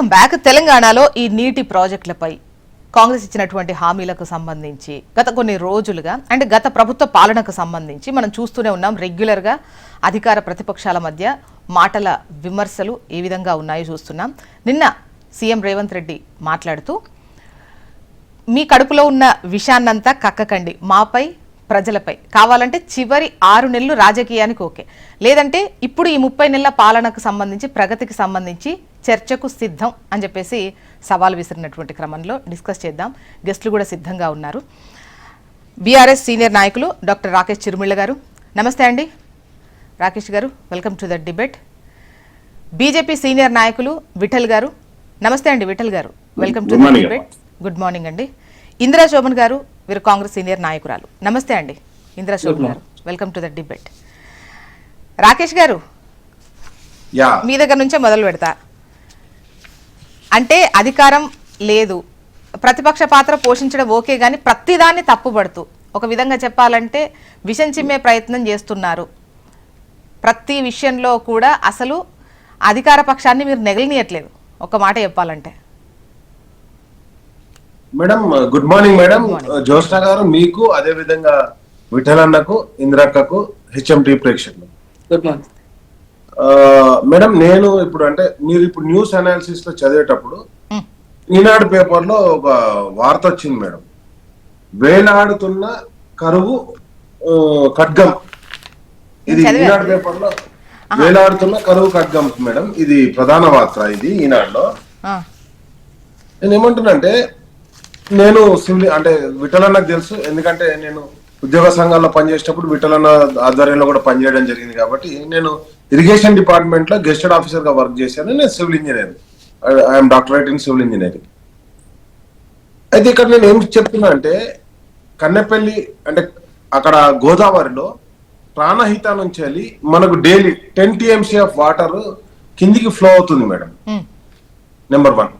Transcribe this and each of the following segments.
Welcome back. తెలంగాణలో ఈ నీటి ప్రాజెక్టులపై కాంగ్రెస్ ఇచ్చినటువంటి హామీలకు సంబంధించి గత కొన్ని రోజులుగా అండ్ గత ప్రభుత్వ పాలనకు సంబంధించి మనం చూస్తూనే ఉన్నాం. రెగ్యులర్గా అధికార ప్రతిపక్షాల మధ్య మాటల విమర్శలు ఏ విధంగా ఉన్నాయో చూస్తున్నాం. నిన్న సీఎం రేవంత్ రెడ్డి మాట్లాడుతూ మీ కడుపులో ఉన్న విషాన్నంతా కక్కకండి, మాపై ప్రజలపై కావాలంటే చివరి 6 నెలలు రాజకీయానికి ఓకే, లేదంటే ఇప్పుడు ఈ 30 నెలల పాలనకు సంబంధించి ప్రగతికి సంబంధించి చర్చకు సిద్ధం అని చెప్పేసి సవాల్ విసిరినటువంటి క్రమంలో డిస్కస్ చేద్దాం. గెస్టులు కూడా సిద్ధంగా ఉన్నారు. బీఆర్ఎస్ సీనియర్ నాయకులు డాక్టర్ రాకేష్ చిరుమిళ్ళ గారు, నమస్తే అండి. రాకేష్ గారు, welcome to the debate. BJP senior నాయకులు విఠల్ గారు, నమస్తే అండి. విఠల్ గారు, welcome to the debate. Good morning అండి. ఇందిరా శోభన్ గారు, వీరు కాంగ్రెస్ సీనియర్ నాయకురాలు, నమస్తే అండి. ఇందిరా శోభన్ గారు, welcome to the debate. Rakesh గారు, మీ దగ్గర నుంచే మొదలు పెడతా. అంటే అధికారం లేదు, ప్రతిపక్ష పాత్ర పోషించడం ఓకే, కానీ ప్రతిదాన్ని తప్పుపడుతూ ఒక విధంగా చెప్పాలంటే విషం చిమ్మే ప్రయత్నం చేస్తున్నారు. ప్రతి విషయంలో కూడా అసలు అధికార పక్షాన్ని మీరు నెగలినియట్లేదు, ఒక మాట చెప్పాలంటే. Madam good morning madam. Jyotsna గారు, మీకు అదే విధంగా విఠలన్నకు, ఇంద్రక్కకు, హెచ్ఎంటీ ప్రేక్షకులు గుడ్ మార్నింగ్. మేడం, నేను ఇప్పుడు అంటే మీరు ఇప్పుడు న్యూస్ అనాలిసిస్ లో చదివేటప్పుడు ఈనాడు పేపర్ లో ఒక వార్త వచ్చింది మేడం. వేలాడుతున్న కరువు ఖడ్గం, ఇది ఈనాడు పేపర్ లో వేలాడుతున్న కరువు ఖడ్గం మేడం, ఇది ప్రధాన వార్త. ఇది ఈనాడులో నేను ఏమంటున్నానంటే, నేను అంటే విఠలన్నకు తెలుసు, ఎందుకంటే నేను ఉద్యోగ సంఘాల్లో పనిచేసేటప్పుడు విఠలన్న ఆధ్వర్యంలో కూడా పనిచేయడం జరిగింది. కాబట్టి నేను ఇరిగేషన్ డిపార్ట్మెంట్ లో గెస్టెడ్ ఆఫీసర్ గా వర్క్ చేశాను. నేను civil engineer, I'm doctorate in civil engineering. అయితే ఇక్కడ నేను ఏం చెప్తున్నా అంటే, కన్నెపల్లి అంటే అక్కడ గోదావరిలో ప్రాణహిత నుంచి వెళ్ళి మనకు డైలీ 10 TMC ఆఫ్ వాటర్ కిందికి ఫ్లో అవుతుంది మేడం, నెంబర్ 1.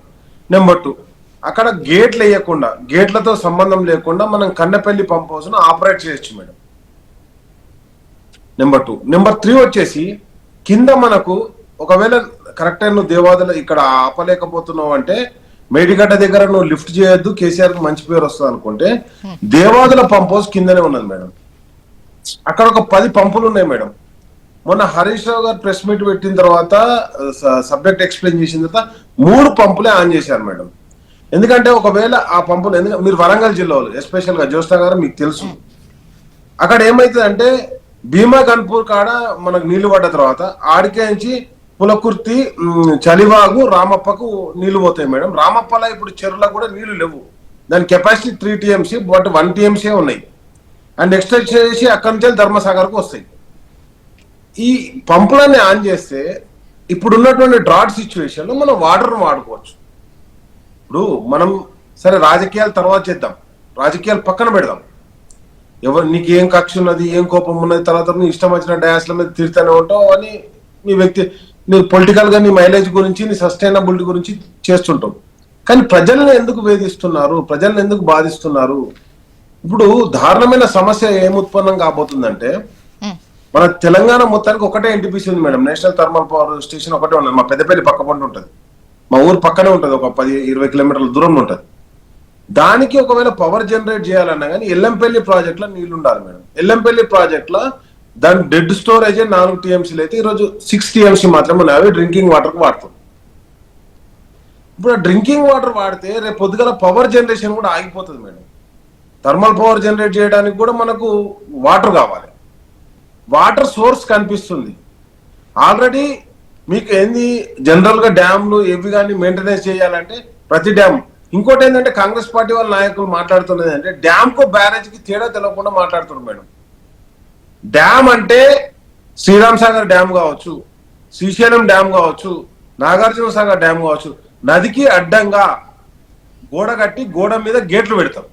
నెంబర్ 2, అక్కడ గేట్లు వేయకుండా, గేట్లతో సంబంధం లేకుండా మనం కన్నెపల్లి పంప్ హౌస్ ను ఆపరేట్ చేయొచ్చు మేడం, నెంబర్ 2. నెంబర్ 3 వచ్చేసి కింద మనకు ఒకవేళ కరెక్ట్ అయిన నువ్వు దేవాదుల ఇక్కడ ఆపలేకపోతున్నావు అంటే మేడిగడ్డ దగ్గర నువ్వు లిఫ్ట్ చేయొద్దు, కేసీఆర్ కి మంచి పేరు వస్తుంది అనుకుంటే దేవాదుల పంప్ హౌస్ కిందనే ఉన్నది మేడం. అక్కడ ఒక 10 పంపులు ఉన్నాయి మేడం. మొన్న హరీష్ రావు గారు ప్రెస్ మీట్ పెట్టిన తర్వాత సబ్జెక్ట్ ఎక్స్ప్లెయిన్ చేసిన తర్వాత 3 పంపులే ఆన్ చేశారు మేడం. ఎందుకంటే ఒకవేళ ఆ పంపులు, ఎందుకంటే మీరు వరంగల్ జిల్లాలో ఎస్పెషల్ గా జ్యోత్స్న గారు మీకు తెలుసు, అక్కడ ఏమైతుంది అంటే భీమా గన్పూర్ కాడ మనకు నీళ్లు పడ్డ తర్వాత ఆడికే నుంచి పులకుర్తి, చలివాగు, రామప్పకు నీళ్లు పోతాయి మేడం. రామప్పలో ఇప్పుడు చెరువులకు కూడా నీళ్లు లేవు, దాని కెపాసిటీ 3 TMC, బట్ 1 TMC ఉన్నాయి. అండ్ ఎక్స్టెండ్ చేసి అక్కడి నుంచి ధర్మసాగర్కు వస్తాయి. ఈ పంపులన్నీ ఆన్ చేస్తే ఇప్పుడున్నటువంటి డ్రాట్ సిచ్యువేషన్ లో మనం వాటర్ను వాడుకోవచ్చు. ఇప్పుడు మనం సరే రాజకీయాలు తర్వాత చేద్దాం, రాజకీయాలు పక్కన పెడదాం. ఎవరు నీకు ఏం కక్ష ఉన్నది, ఏం కోపం ఉన్నది, తర్వాత నీ ఇష్టం వచ్చిన డయాస్ల మీద తిరుగుతూనే ఉంటావు అని నీ పొలిటికల్ గా నీ మైలేజ్ గురించి, నీ సస్టైనబిలిటీ గురించి చేస్తుంటావు. కానీ ప్రజల్ని ఎందుకు వేధిస్తున్నారు, ప్రజల్ని ఎందుకు బాధిస్తున్నారు? ఇప్పుడు దారుణమైన సమస్య ఏం ఉత్పన్నం కాబోతుందంటే, మన తెలంగాణ మొత్తానికి ఒకటే NTPC ఉంది madam, national thermal power station ఒకటే ఉన్నది. మా పెద్దపల్లి పక్క పంట ఉంటుంది, మా ఊరు పక్కనే ఉంటుంది, ఒక 10-20 కిలోమీటర్ల దూరంలో ఉంటుంది. దానికి ఒకవేళ పవర్ జనరేట్ చేయాలన్నా కానీ ఎల్లంపల్లి ప్రాజెక్ట్ లో నీళ్లు ఉండాలి మేడం. ఎల్లంపల్లి ప్రాజెక్ట్ లో దాని డెడ్ స్టోరేజ్ 4 TMCలు అయితే ఈరోజు 6 TMC మాత్రమే ఉన్నాయి. అవి డ్రింకింగ్ వాటర్ కు వాడుతాం. ఇప్పుడు డ్రింకింగ్ వాటర్ వాడితే రేపు పొద్దుగల పవర్ జనరేషన్ కూడా ఆగిపోతుంది మేడం. థర్మల్ పవర్ జనరేట్ చేయడానికి కూడా మనకు వాటర్ కావాలి. వాటర్ సోర్స్ కనిపిస్తుంది ఆల్రెడీ మీకు. ఏంది జనరల్ గా డ్యామ్లు ఏవి కానీ మెయింటెనెన్స్ చేయాలంటే ప్రతి డ్యామ్. ఇంకోటి ఏంటంటే కాంగ్రెస్ పార్టీ వాళ్ళ నాయకులు మాట్లాడుతున్నది అంటే డ్యామ్ కు బ్యారేజ్ కి తేడా తెలియకుండా మాట్లాడుతున్నారు మేడం. డ్యామ్ అంటే శ్రీరామ్ సాగర్ డ్యామ్ కావచ్చు, శ్రీశైలం డ్యామ్ కావచ్చు, నాగార్జున సాగర్ డ్యామ్ కావచ్చు, నదికి అడ్డంగా గోడ కట్టి గోడ మీద గేట్లు పెడతాం.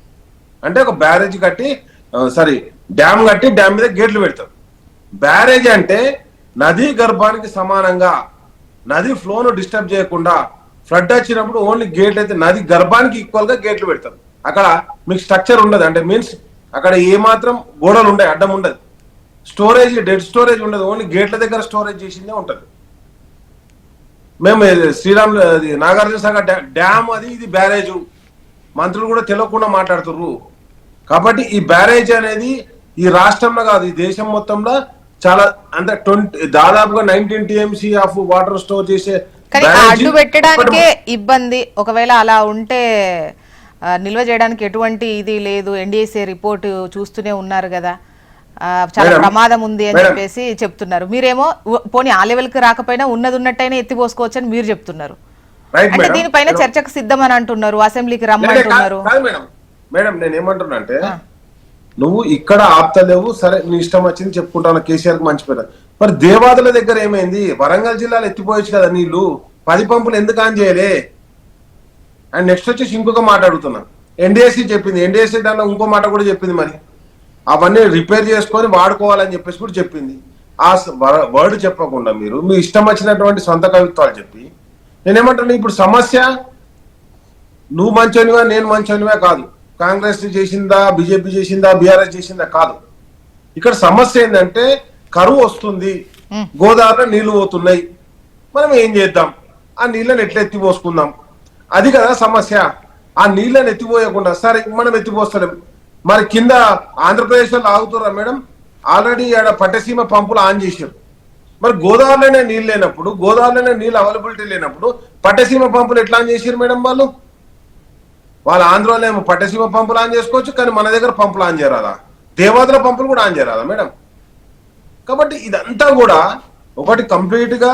అంటే ఒక బ్యారేజ్ కట్టి డ్యామ్ కట్టి డ్యామ్ మీద గేట్లు పెడతాం. బ్యారేజ్ అంటే నదీ గర్భానికి సమానంగా నది ఫ్లోను డిస్టర్బ్ చేయకుండా ఫ్లడ్ వచ్చినప్పుడు ఓన్లీ గేట్లు అయితే నది గర్భానికి ఈక్వల్ గా గేట్లు పెడతారు. అక్కడ మీకు స్ట్రక్చర్ ఉండదు, అంటే మీన్స్ అక్కడ ఏ మాత్రం గోడలు ఉండే అడ్డం ఉండదు, స్టోరేజ్ డెడ్ స్టోరేజ్ ఉండదు, ఓన్లీ గేట్ల దగ్గర స్టోరేజ్ చేసిందే ఉంటది. మేము శ్రీరామ్ నాగార్జున సాగర్ డ్యామ్ అది ఇది బ్యారేజ్ మంత్రులు కూడా తెలియకుండా మాట్లాడుతుర్రు. కాబట్టి ఈ బ్యారేజ్ అనేది ఈ రాష్ట్రంలో కాదు ఈ దేశం మొత్తంలో చాలా అంటే దాదాపుగా 19 TMC ఆఫ్ వాటర్ స్టోర్ చేసే కానీ అడ్డు పెట్టడానికే ఇబ్బంది. ఒకవేళ అలా ఉంటే నిల్వ చేయడానికి ఎటువంటి ఇది లేదు. NDSA రిపోర్ట్ చూస్తూనే ఉన్నారు కదా, చాలా ప్రమాదం ఉంది అని చెప్పేసి చెప్తున్నారు. మీరేమో పోనీ ఆ లెవెల్ కి రాకపోయినా ఉన్నది ఉన్నట్టయినా ఎత్తిపోసుకోవచ్చు అని మీరు చెప్తున్నారు. అంటే దీనిపైన చర్చకు సిద్ధం అని అంటున్నారు, అసెంబ్లీకి రమ్మంటున్నారు. మేడం నేను ఏమంటున్నా అంటే నువ్వు ఇక్కడ ఆపుతలేవు, సరే నీ ఇష్టం వచ్చింది చెప్పుకుంటాను, కేసీఆర్ కి మంచి పేరు. మరి దేవాదుల దగ్గర ఏమైంది? వరంగల్ జిల్లాలో ఎత్తిపోయచ్చు కదా నీళ్లు, 10 పంపులు ఎందుకు ఆన్ చేయలే? అండ్ నెక్స్ట్ వచ్చేసి ఇంకొక మాట అడుగుతున్నా, NDSC చెప్పింది, NDSC దాంట్లో ఇంకో మాట కూడా చెప్పింది, మరి అవన్నీ రిపేర్ చేసుకొని వాడుకోవాలని చెప్పేసి కూడా చెప్పింది. ఆ వర్డ్ చెప్పకుండా మీరు మీ ఇష్టం వచ్చినటువంటి సొంత కవిత్వాలు చెప్పి నేనేమంటున్నా, ఇప్పుడు సమస్య నువ్వు మంచోనివా నేను మంచోనివా కాదు, కాంగ్రెస్ చేసిందా బీజేపీ చేసిందా బీఆర్ఎస్ చేసిందా కాదు. ఇక్కడ సమస్య ఏంటంటే కరువు వస్తుంది, గోదావరిలో నీళ్లు పోతున్నాయి, మనం ఏం చేద్దాం? ఆ నీళ్ళని ఎట్లా ఎత్తిపోసుకుందాం, అది కదా సమస్య. ఆ నీళ్ళని ఎత్తిపోయకుండా సరే మనం ఎత్తిపోస్తలేం, మరి కింద ఆంధ్రప్రదేశ్ లో ఆగుతురా మేడం? ఆల్రెడీ ఆడ పట్టసీమ పంపులు ఆన్ చేశారు. మరి గోదావరిలోనే నీళ్ళు లేనప్పుడు, గోదావరిలోనే నీళ్ళు అవైలబిలిటీ లేనప్పుడు పట్టసీమ పంపులు ఎట్లా ఆన్ చేశారు మేడం? వాళ్ళ ఆంధ్రలో ఏమో పట్టసీమ పంపులు ఆన్ చేసుకోవచ్చు, కానీ మన దగ్గర పంపులు ఆన్ చేయరాదా? దేవాదుల పంపులు కూడా ఆన్ చేయరాదా మేడం? కాబట్టి ఇదంతా కూడా ఒకటి కంప్లీట్ గా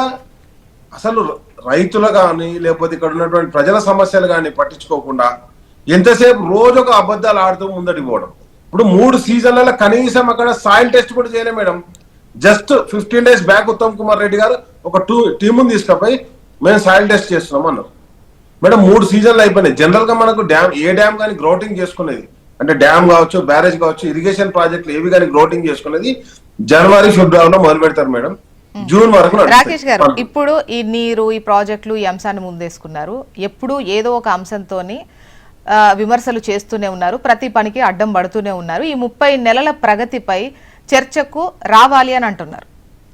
అసలు రైతులు కానీ లేకపోతే ఇక్కడ ఉన్నటువంటి ప్రజల సమస్యలు కానీ పట్టించుకోకుండా ఎంతసేపు రోజు ఒక అబద్ధాలు ఆడుతూ ముందటి పోవడం. ఇప్పుడు 3 సీజన్లలో కనీసం అక్కడ సాయిల్ టెస్ట్ కూడా చేయలే madam. Just 15 days back Uttam Kumar Reddy గారు ఒక టీముని తీసుకుపోయి మేము సాయిల్ టెస్ట్ చేస్తున్నాం అన్నారు మేడం. 3 సీజన్లు అయిపోయినాయి. జనరల్ గా మనకు ఏ డ్యామ్ కానీ గ్రౌటింగ్ చేసుకునేది అంటే డ్యామ్ కావచ్చు, బ్యారేజ్ కావచ్చు, ఇరిగేషన్ ప్రాజెక్టులు ఏవి కానీ గ్రౌటింగ్ చేసుకునేది జనవరి ఫిబ్రవరిలో మొదలు పెడతారు మేడం, జూన్ వరకు. రాకేష్ గారు, ఇప్పుడు ఈ నీరు, ఈ ప్రాజెక్టులు, ఈ అంశాన్ని ముందేసుకున్నారు. ఎప్పుడు ఏదో ఒక అంశంతోని విమర్శలు చేస్తూనే ఉన్నారు, ప్రతి పనికి అడ్డం పడుతూనే ఉన్నారు. ఈ 30 నెలల ప్రగతిపై చర్చకు రావాలి అని అంటున్నారు,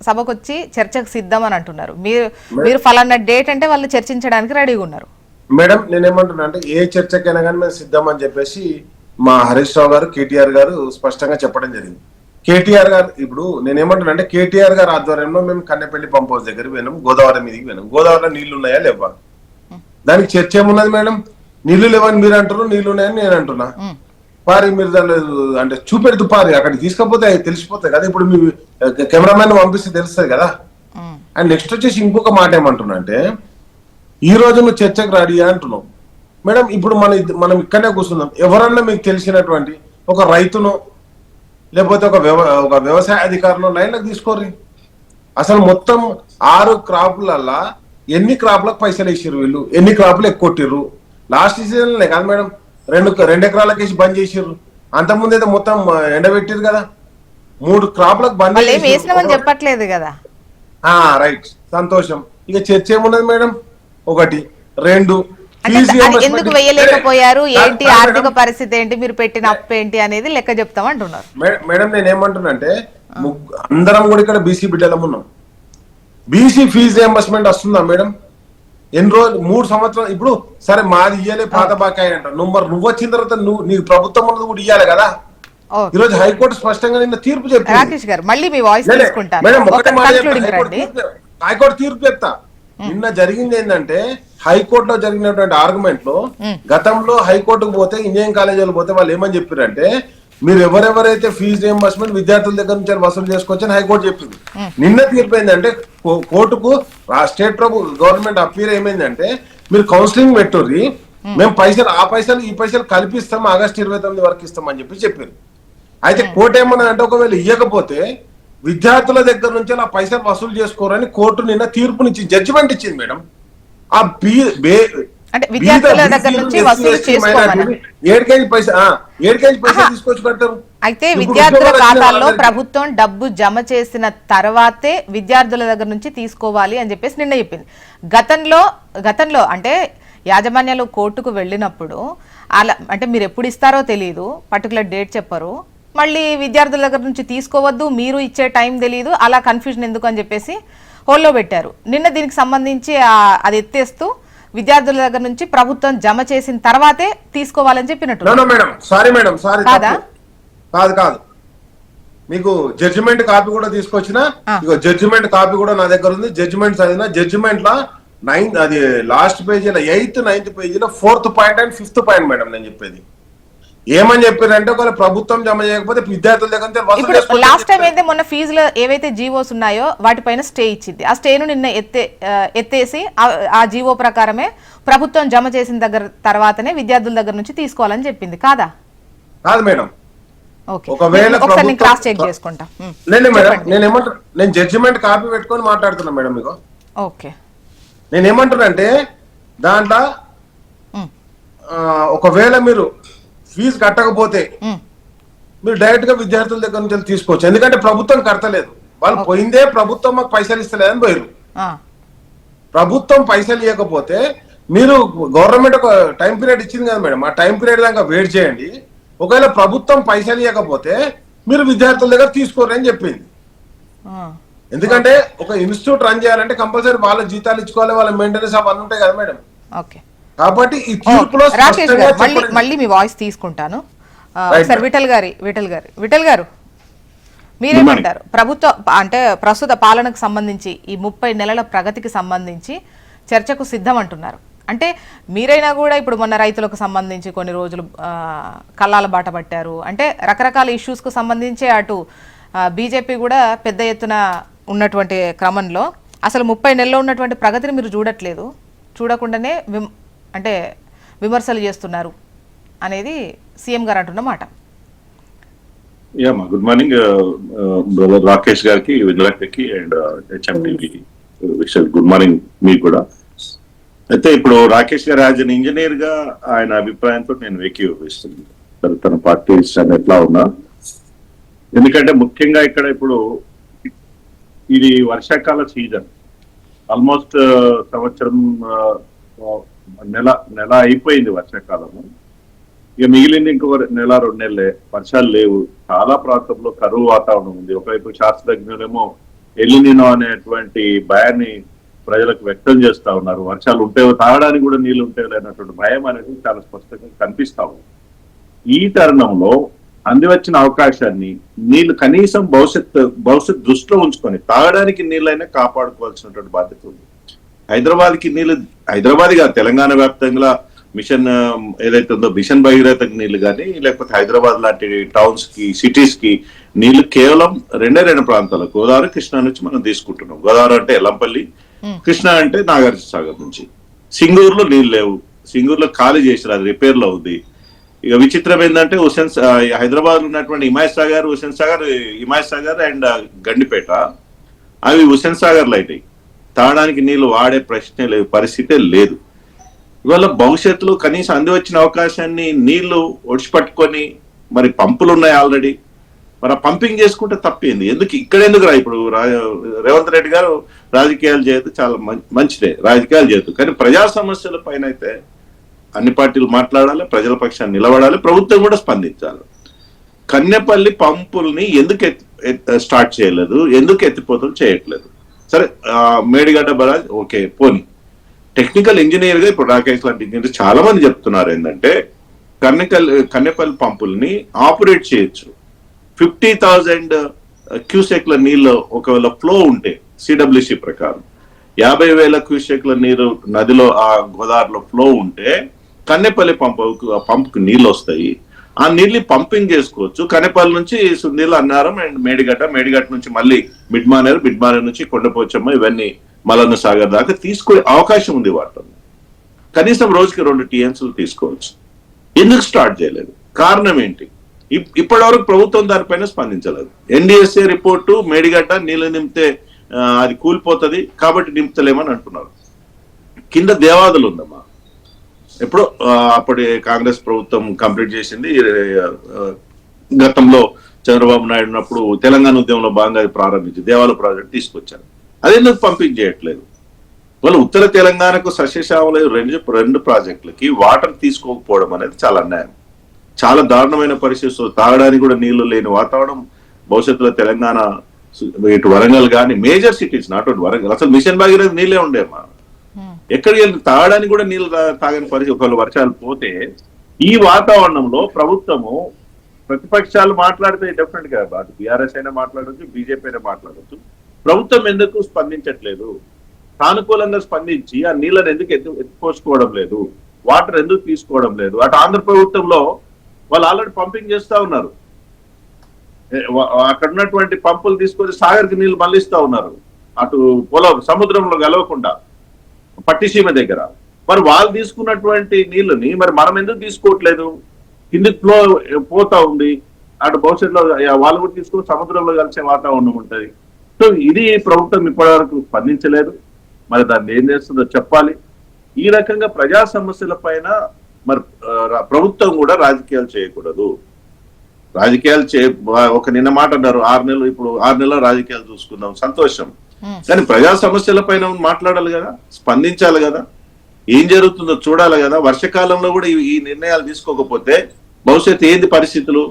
సభకు వచ్చి చర్చకు సిద్ధం అని అంటున్నారు. మీరు ఫలానా డేట్ అంటే వాళ్ళు చర్చించడానికి రెడీగా ఉన్నారు. మేడం నేనేమంటున్నా అంటే ఏ చర్చకైనా కానీ మేము సిద్ధం అని చెప్పేసి మా హరీష్ రావు గారు, KTR గారు స్పష్టంగా చెప్పడం జరిగింది. KTR గారు ఇప్పుడు నేనేమంటున్నా అంటే KTR గారు ఆధ్వర్యంలో మేము కన్నెపల్లి పంప్ హౌస్ దగ్గర పోయినాం, గోదావరి మీదకి పోయినాం. గోదావరిలో నీళ్లు ఉన్నాయా లేవా? దానికి చర్చ ఏమున్నది మేడం? నీళ్లు లేవని మీరు అంటారు, నీళ్లు ఉన్నాయని నేను అంటున్నా. పారి మీరు దాని అంటే చూపెడుతూ పారి అక్కడికి తీసుకపోతే తెలిసిపోతాయి కదా. ఇప్పుడు మీ కెమెరామెన్ పంపిస్తే తెలుస్తుంది కదా. అండ్ నెక్స్ట్ వచ్చేసి ఇంకొక మాట ఏమంటున్నా అంటే ఈ రోజు నువ్వు చర్చకు రెడీ అంటున్నావు మేడం. ఇప్పుడు మనం ఇక్కడనే కూర్చుందాం, ఎవరన్నా మీకు తెలిసినటువంటి ఒక రైతును లేకపోతే ఒక వ్యవసాయ అధికారులు లైన్లకు తీసుకోర్రి. అసలు మొత్తం 6 క్రాపులల్లా ఎన్ని క్రాపులకు పైసలు వేసారు వీళ్ళు, ఎన్ని క్రాపులు ఎక్కుకొట్టిర్రు? లాస్ట్ సీజన్ కాదు మేడం, 2 ఎకరాలకు వేసి బంద్ చేసిర్రు. అంతకుముందు అయితే మొత్తం ఎండబెట్టిరు కదా. 3 క్రాపులకు బంద్ చెప్పట్లేదు కదా. రైట్, సంతోషం. ఇక చర్చ ఏమున్నది మేడం? 1 2 ఎందుకు వేయలేకపోయారు, ఏంటి ఆర్థిక పరిస్థితి ఏంటి, మీరు పెట్టిన అప్పు ఏంటి అనేది లెక్క చెప్తామంటున్నారు మేడం. నేను ఏమంటున్నా అంటే అందరం కూడా ఇక్కడ బీసీ బిడ్డలం ఉన్నాం. బీసీ ఫీజు రియంబర్స్మెంట్ వస్తుందా మేడం? ఎన్ని రోజులు? 3 సంవత్సరాలు. ఇప్పుడు సరే మాది ఇయ్యాలి, పాత బాకాయ అంట. నువ్వు వచ్చిన తర్వాత నీకు ప్రభుత్వం ఉన్నది కూడా ఇయ్యాలి కదా. ఈ రోజు హైకోర్టు స్పష్టంగా నిన్న తీర్పు చెప్పింది. రాకేష్ గారు మళ్ళీ మీ వాయిస్ తీసుకుంటాను. హైకోర్టు తీర్పు చెప్తా. నిన్న జరిగింది ఏంటంటే హైకోర్టులో జరిగినటువంటి ఆర్గ్యుమెంట్ లో గతంలో హైకోర్టుకు పోతే ఇంజనీరింగ్ కాలేజీలకు పోతే వాళ్ళు ఏమని చెప్పారంటే మీరు ఎవరెవరైతే ఫీజు రియంబర్స్మెంట్ విద్యార్థుల దగ్గర నుంచి వసూలు చేసుకోవచ్చని హైకోర్టు చెప్పింది. నిన్న తీర్పు ఏంటంటే కోర్టుకు స్టేట్ గవర్నమెంట్ అప్పీల్ ఏమైందంటే మీరు కౌన్సిలింగ్ పెట్టుర్రి, మేము పైసలు ఆ పైసలు ఈ పైసలు కల్పిస్తాం, ఆగస్టు 29 వరకు ఇస్తాం అని చెప్పారు. అయితే కోర్టు ఏమన్నా అంటే ఒకవేళ ఇవ్వకపోతే విద్యార్థుల దగ్గర నుంచి ఆ పైసలు వసూలు చేసుకోరని కోర్టు నిన్న తీర్పునిచ్చి జడ్జిమెంట్ ఇచ్చింది మేడం. ఆ విద్యార్థుల దగ్గర నుంచి వసూలు చేసుకోమని 7 కేజీ పైసలు తీసుకొచ్చి కడతారు. అయితే విద్యార్థుల ఖాతాల్లో ప్రభుత్వం డబ్బు జమ చేసిన తర్వాతే విద్యార్థుల దగ్గర నుంచి తీసుకోవాలి అని చెప్పేసి నిన్న చెప్పింది. గతంలో అంటే యాజమాన్యాలు కోర్టుకు వెళ్ళినప్పుడు అలా అంటే మీరు ఎప్పుడు ఇస్తారో తెలియదు, పర్టికులర్ డేట్ చెప్పరు, మళ్ళీ విద్యార్థుల దగ్గర నుంచి తీసుకోవద్దు, మీరు ఇచ్చే టైం తెలియదు, అలా కన్ఫ్యూజన్ ఎందుకు అని చెప్పేసి హోల్లో పెట్టారు. నిన్న దీనికి సంబంధించి అది ఎత్తేస్తూ విద్యార్థుల దగ్గర నుంచి ప్రభుత్వం జమ చేసిన తర్వాతే తీసుకోవాలని చెప్పినట్టు. మేడం సారీ మేడం సారీ కాదా? కాదు మీకు జడ్జిమెంట్ కాపీ కూడా తీసుకొచ్చిన, ఇగో జడ్జిమెంట్ కాపీ కూడా నా దగ్గర ఉంది. జడ్జిమెంట్ చదివిన, జడ్జిమెంట్ లా 9th అది లాస్ట్ పేజీలో 8th 9th పేజీలో 4th point and 5th point madam నేను చెప్పేది. ఏమని చెప్పారంటే ఒకవేళ ప్రభుత్వం జమ చేయకపోతే విద్యార్థుల దగ్గర లాస్ట్ టైం అయితే మొన్న ఫీజులో ఏవైతే జీవోస్ ఉన్నాయో వాటిపైన స్టే ఇచ్చింది. ఆ స్టేను నిన్న ఎత్తేసి ఆ జీవో ప్రకారమే ప్రభుత్వం జమ చేసిన తర్వాతనే విద్యార్థుల దగ్గర నుంచి తీసుకోవాలని చెప్పింది. కాదా? కాదు మేడం. ఒకవేళ క్రాస్ చెక్ చేసుకుంటా. నేను జడ్జిమెంట్ కాపీ పెట్టుకొని మాట్లాడుతున్నా మేడం మీకు. ఓకే, నేనేమంటున్నానంటే దాంట్లో ఒకవేళ మీరు ఫీజు కట్టకపోతే మీరు డైరెక్ట్ గా విద్యార్థుల దగ్గర నుంచి తీసుకోవచ్చు. ఎందుకంటే ప్రభుత్వం కడతలేదు, వాళ్ళు పోయిందే ప్రభుత్వం మాకు పైసలు ఇస్తలేదని పోయారు. ప్రభుత్వం పైసలు ఇవ్వకపోతే మీరు గవర్నమెంట్ ఒక టైం పీరియడ్ ఇచ్చింది కదా మేడం, ఆ టైం పీరియడ్ దాకా వెయిట్ చేయండి. ఒకవేళ ప్రభుత్వం పైసలు ఇవ్వకపోతే మీరు విద్యార్థుల దగ్గర తీసుకోరు అని చెప్పింది. ఎందుకంటే ఒక ఇన్స్టిట్యూట్ రన్ చేయాలంటే కంపల్సరీ వాళ్ళ జీతాలు ఇచ్చుకోవాలి, వాళ్ళ మెయింటెనెన్స్ అవన్నీ ఉంటాయి కదా మేడం. కాబట్టి ఈ తీర్పులో మళ్ళీ మీ వాయిస్ తీసుకుంటాను. ఒకసారి విఠల్ గారు మీరేమంటారు? ప్రభుత్వ అంటే ప్రస్తుత పాలనకు సంబంధించి ఈ 30 నెలల ప్రగతికి సంబంధించి చర్చకు సిద్ధం అంటున్నారు. అంటే మీరైనా కూడా ఇప్పుడు మొన్న రైతులకు సంబంధించి కొన్ని రోజులు కల్లాల బాట పట్టారు. అంటే రకరకాల ఇష్యూస్కు సంబంధించి అటు బీజేపీ కూడా పెద్ద ఎత్తున ఉన్నటువంటి క్రమంలో అసలు 30 నెలల్లో ఉన్నటువంటి ప్రగతిని మీరు చూడట్లేదు, చూడకుండానే అంటే విమర్శలు చేస్తున్నారు అనేది సీఎం గారు అంటున్న మాట. గుడ్ మార్నింగ్ బ్రదర్ రాకేష్ గారికి, విజయలక్ష్మికి అండ్ హెచ్ఎంటీవీ గుడ్ మార్నింగ్ మీకు కూడా. అయితే ఇప్పుడు రాకేష్ గారు యాజ్ అన్ ఇంజనీర్ గా ఆయన అభిప్రాయంతో నేను ఏకీభవిస్తున్నాను తన పార్టీ ఎట్లా ఉన్నా. ఎందుకంటే ముఖ్యంగా ఇక్కడ ఇప్పుడు ఇది వర్షాకాల సీజన్, ఆల్మోస్ట్ సంవత్సరం నెల అయిపోయింది వర్షాకాలము. ఇక మిగిలింది ఇంకో నెల 2 నెలలే. వర్షాలు లేవు, చాలా ప్రాంతంలో కరువు వాతావరణం ఉంది. ఒకవైపు శాస్త్రజ్ఞులేమో ఎలినినో అనేటువంటి భయాన్ని ప్రజలకు వ్యక్తం చేస్తా ఉన్నారు. వర్షాలు ఉంటేవో, తాగడానికి కూడా నీళ్లు ఉంటేవో లేనటువంటి భయం అనేది చాలా స్పష్టంగా కనిపిస్తా ఉంది. ఈ తరుణంలో అందివచ్చిన అవకాశాన్ని నీళ్లు కనీసం భవిష్యత్ దృష్టిలో ఉంచుకొని తాగడానికి నీళ్ళైనా కాపాడుకోవాల్సినటువంటి బాధ్యత ఉంది. హైదరాబాద్ కాదు, తెలంగాణ వ్యాప్తంగా మిషన్ ఏదైతే ఉందో మిషన్ భగీరథకి నీళ్లు కానీ, లేకపోతే హైదరాబాద్ లాంటి టౌన్స్ కి సిటీస్ కి నీళ్లు కేవలం 2 ప్రాంతాలు, గోదావరి కృష్ణా నుంచి మనం తీసుకుంటున్నాం. గోదావరి అంటే ఎల్లంపల్లి, కృష్ణా అంటే నాగార్జున సాగర్ నుంచి. సింగూరులో నీళ్ళు లేవు, సింగూరులో ఖాళీ చేసారు, అది రిపేర్ లో ఉంది. ఇక విచిత్రం ఏంటంటే హైదరాబాద్ ఉన్నటువంటి హుస్సేన్ సాగర్ అండ్ గండిపేట అవి హుస్సేన్ సాగర్లు అయినాయి. తాగడానికి నీళ్లు వాడే ప్రశ్నే లేదు, పరిస్థితే లేదు. ఇవాళ భవిష్యత్తులో కనీసం అంది వచ్చిన అవకాశాన్ని నీళ్లు ఒడిచిపట్టుకొని, మరి పంపులు ఉన్నాయి ఆల్రెడీ, మరి ఆ పంపింగ్ చేసుకుంటే తప్పేంది? ఎందుకు రా ఇప్పుడు రేవంత్ రెడ్డి గారు రాజకీయాలు చేయదు, చాలా మంచిదే రాజకీయాలు చేయదు, కానీ ప్రజా సమస్యల పైన అయితే అన్ని పార్టీలు మాట్లాడాలి, ప్రజల పక్షాన్ని నిలబడాలి, ప్రభుత్వం కూడా స్పందించాలి. కన్నెపల్లి పంపుల్ని ఎందుకు స్టార్ట్ చేయలేదు, ఎందుకు ఎత్తిపోతలు చేయట్లేదు? సరే, మేడిగడ్డ బరాజ్ ఓకే పోనీ, టెక్నికల్ ఇంజనీర్ గా ఇప్పుడు రాకేష్ లాంటి ఇంజనీర్ చాలా మంది చెప్తున్నారు ఏంటంటే కన్నెపల్లి పంపుల్ని ఆపరేట్ చేయొచ్చు. 50,000 క్యూసెక్ల నీళ్ళు ఒకవేళ ఫ్లో ఉంటే సిడబ్ల్యూసి ప్రకారం 50,000 క్యూసెక్ల నీరు నదిలో ఆ గోదావరిలో ఫ్లో ఉంటే కన్నెపల్లి పంపుకు నీళ్ళు వస్తాయి. ఆ నీళ్ళు పంపింగ్ చేసుకోవచ్చు. కన్నెపల్లి నుంచి సుందీల, అన్నారం అండ్ మేడిగడ్డ నుంచి మళ్ళీ మిడ్మానేరు నుంచి కొండపోచమ్మ, ఇవన్నీ మలన్న సాగర్ దాకా తీసుకునే అవకాశం ఉంది. వాటిలో కనీసం రోజుకి 2 TMCలు తీసుకోవచ్చు. ఎందుకు స్టార్ట్ చేయలేదు? కారణం ఏంటి? ఇప్పటి వరకు ప్రభుత్వం దానిపైన స్పందించలేదు. NDSA రిపోర్టు మేడిగడ్డ నీళ్ళు నింపితే అది కూలిపోతుంది కాబట్టి నింపుతలేమని అంటున్నారు. కింద దేవాదులు ఉందమ్మా, ఎప్పుడో అప్పటి కాంగ్రెస్ ప్రభుత్వం కంప్లీట్ చేసింది. గతంలో చంద్రబాబు నాయుడు ఉన్నప్పుడు తెలంగాణ ఉద్యమంలో భాగంగా అది ప్రారంభించి దేవాల ప్రాజెక్ట్ తీసుకొచ్చారు. అదెందుకు పంపించేయట్లేదు? వాళ్ళు ఉత్తర తెలంగాణకు సస్యశ్యామల 2 ప్రాజెక్టులకి వాటర్ తీసుకోకపోవడం అనేది చాలా అన్యాయం, చాలా దారుణమైన పరిస్థితులు. తాగడానికి కూడా నీళ్లు లేని వాతావరణం భవిష్యత్తులో తెలంగాణ ఇటు వరంగల్ కానీ major cities, not only Warangal, అసలు మిషన్ భగీరథ నీళ్ళే ఉండేమ్మా. ఎక్కడికి వెళ్ళి తాగడానికి కూడా నీళ్ళు తాగని పరిస్థితి ఒకవేళ వర్షాలు పోతే. ఈ వాతావరణంలో ప్రభుత్వము ప్రతిపక్షాలు మాట్లాడితే డెఫినెట్ గా అటు బీఆర్ఎస్ అయినా మాట్లాడవచ్చు, బీజేపీ అయినా మాట్లాడవచ్చు. ప్రభుత్వం ఎందుకు స్పందించట్లేదు? సానుకూలంగా స్పందించి ఆ నీళ్ళని ఎందుకు ఎత్తుకోసుకోవడం లేదు? వాటర్ ఎందుకు తీసుకోవడం లేదు? అటు ఆంధ్ర ప్రభుత్వంలో వాళ్ళు ఆల్రెడీ పంపింగ్ చేస్తా ఉన్నారు. అక్కడ ఉన్నటువంటి పంపులు తీసుకొని సాగర్కి నీళ్లు మళ్ళిస్తా ఉన్నారు, అటు సముద్రంలో కలవకుండా పట్టిసీమ దగ్గర. మరి వాళ్ళు తీసుకున్నటువంటి నీళ్ళని మరి మనం ఎందుకు తీసుకోవట్లేదు? కిందికి ఫ్లో పోతా ఉంది, అటు భవిష్యత్తులో వాళ్ళు కూడా తీసుకుని సముద్రంలో కలిసే వాతావరణం ఉంటుంది. సో ఇది ప్రభుత్వం ఇప్పటివరకు స్పందించలేదు. మరి దాన్ని ఏం చేస్తుందో చెప్పాలి. ఈ రకంగా ప్రజా సమస్యల పైన మరి ప్రభుత్వం కూడా రాజకీయాలు చేయకూడదు. రాజకీయాలు ఒక నిన్న మాట అన్నారు 6 నెలలు, ఇప్పుడు 6 నెలల రాజకీయాలు చూసుకుందాం, సంతోషం. కానీ ప్రజా సమస్యల పైన మాట్లాడాలి కదా, స్పందించాలి కదా, ఏం జరుగుతుందో చూడాలి కదా. వర్షకాలంలో కూడా ఈ నిర్ణయాలు తీసుకోకపోతే భవిష్యత్తు ఏంది పరిస్థితులు?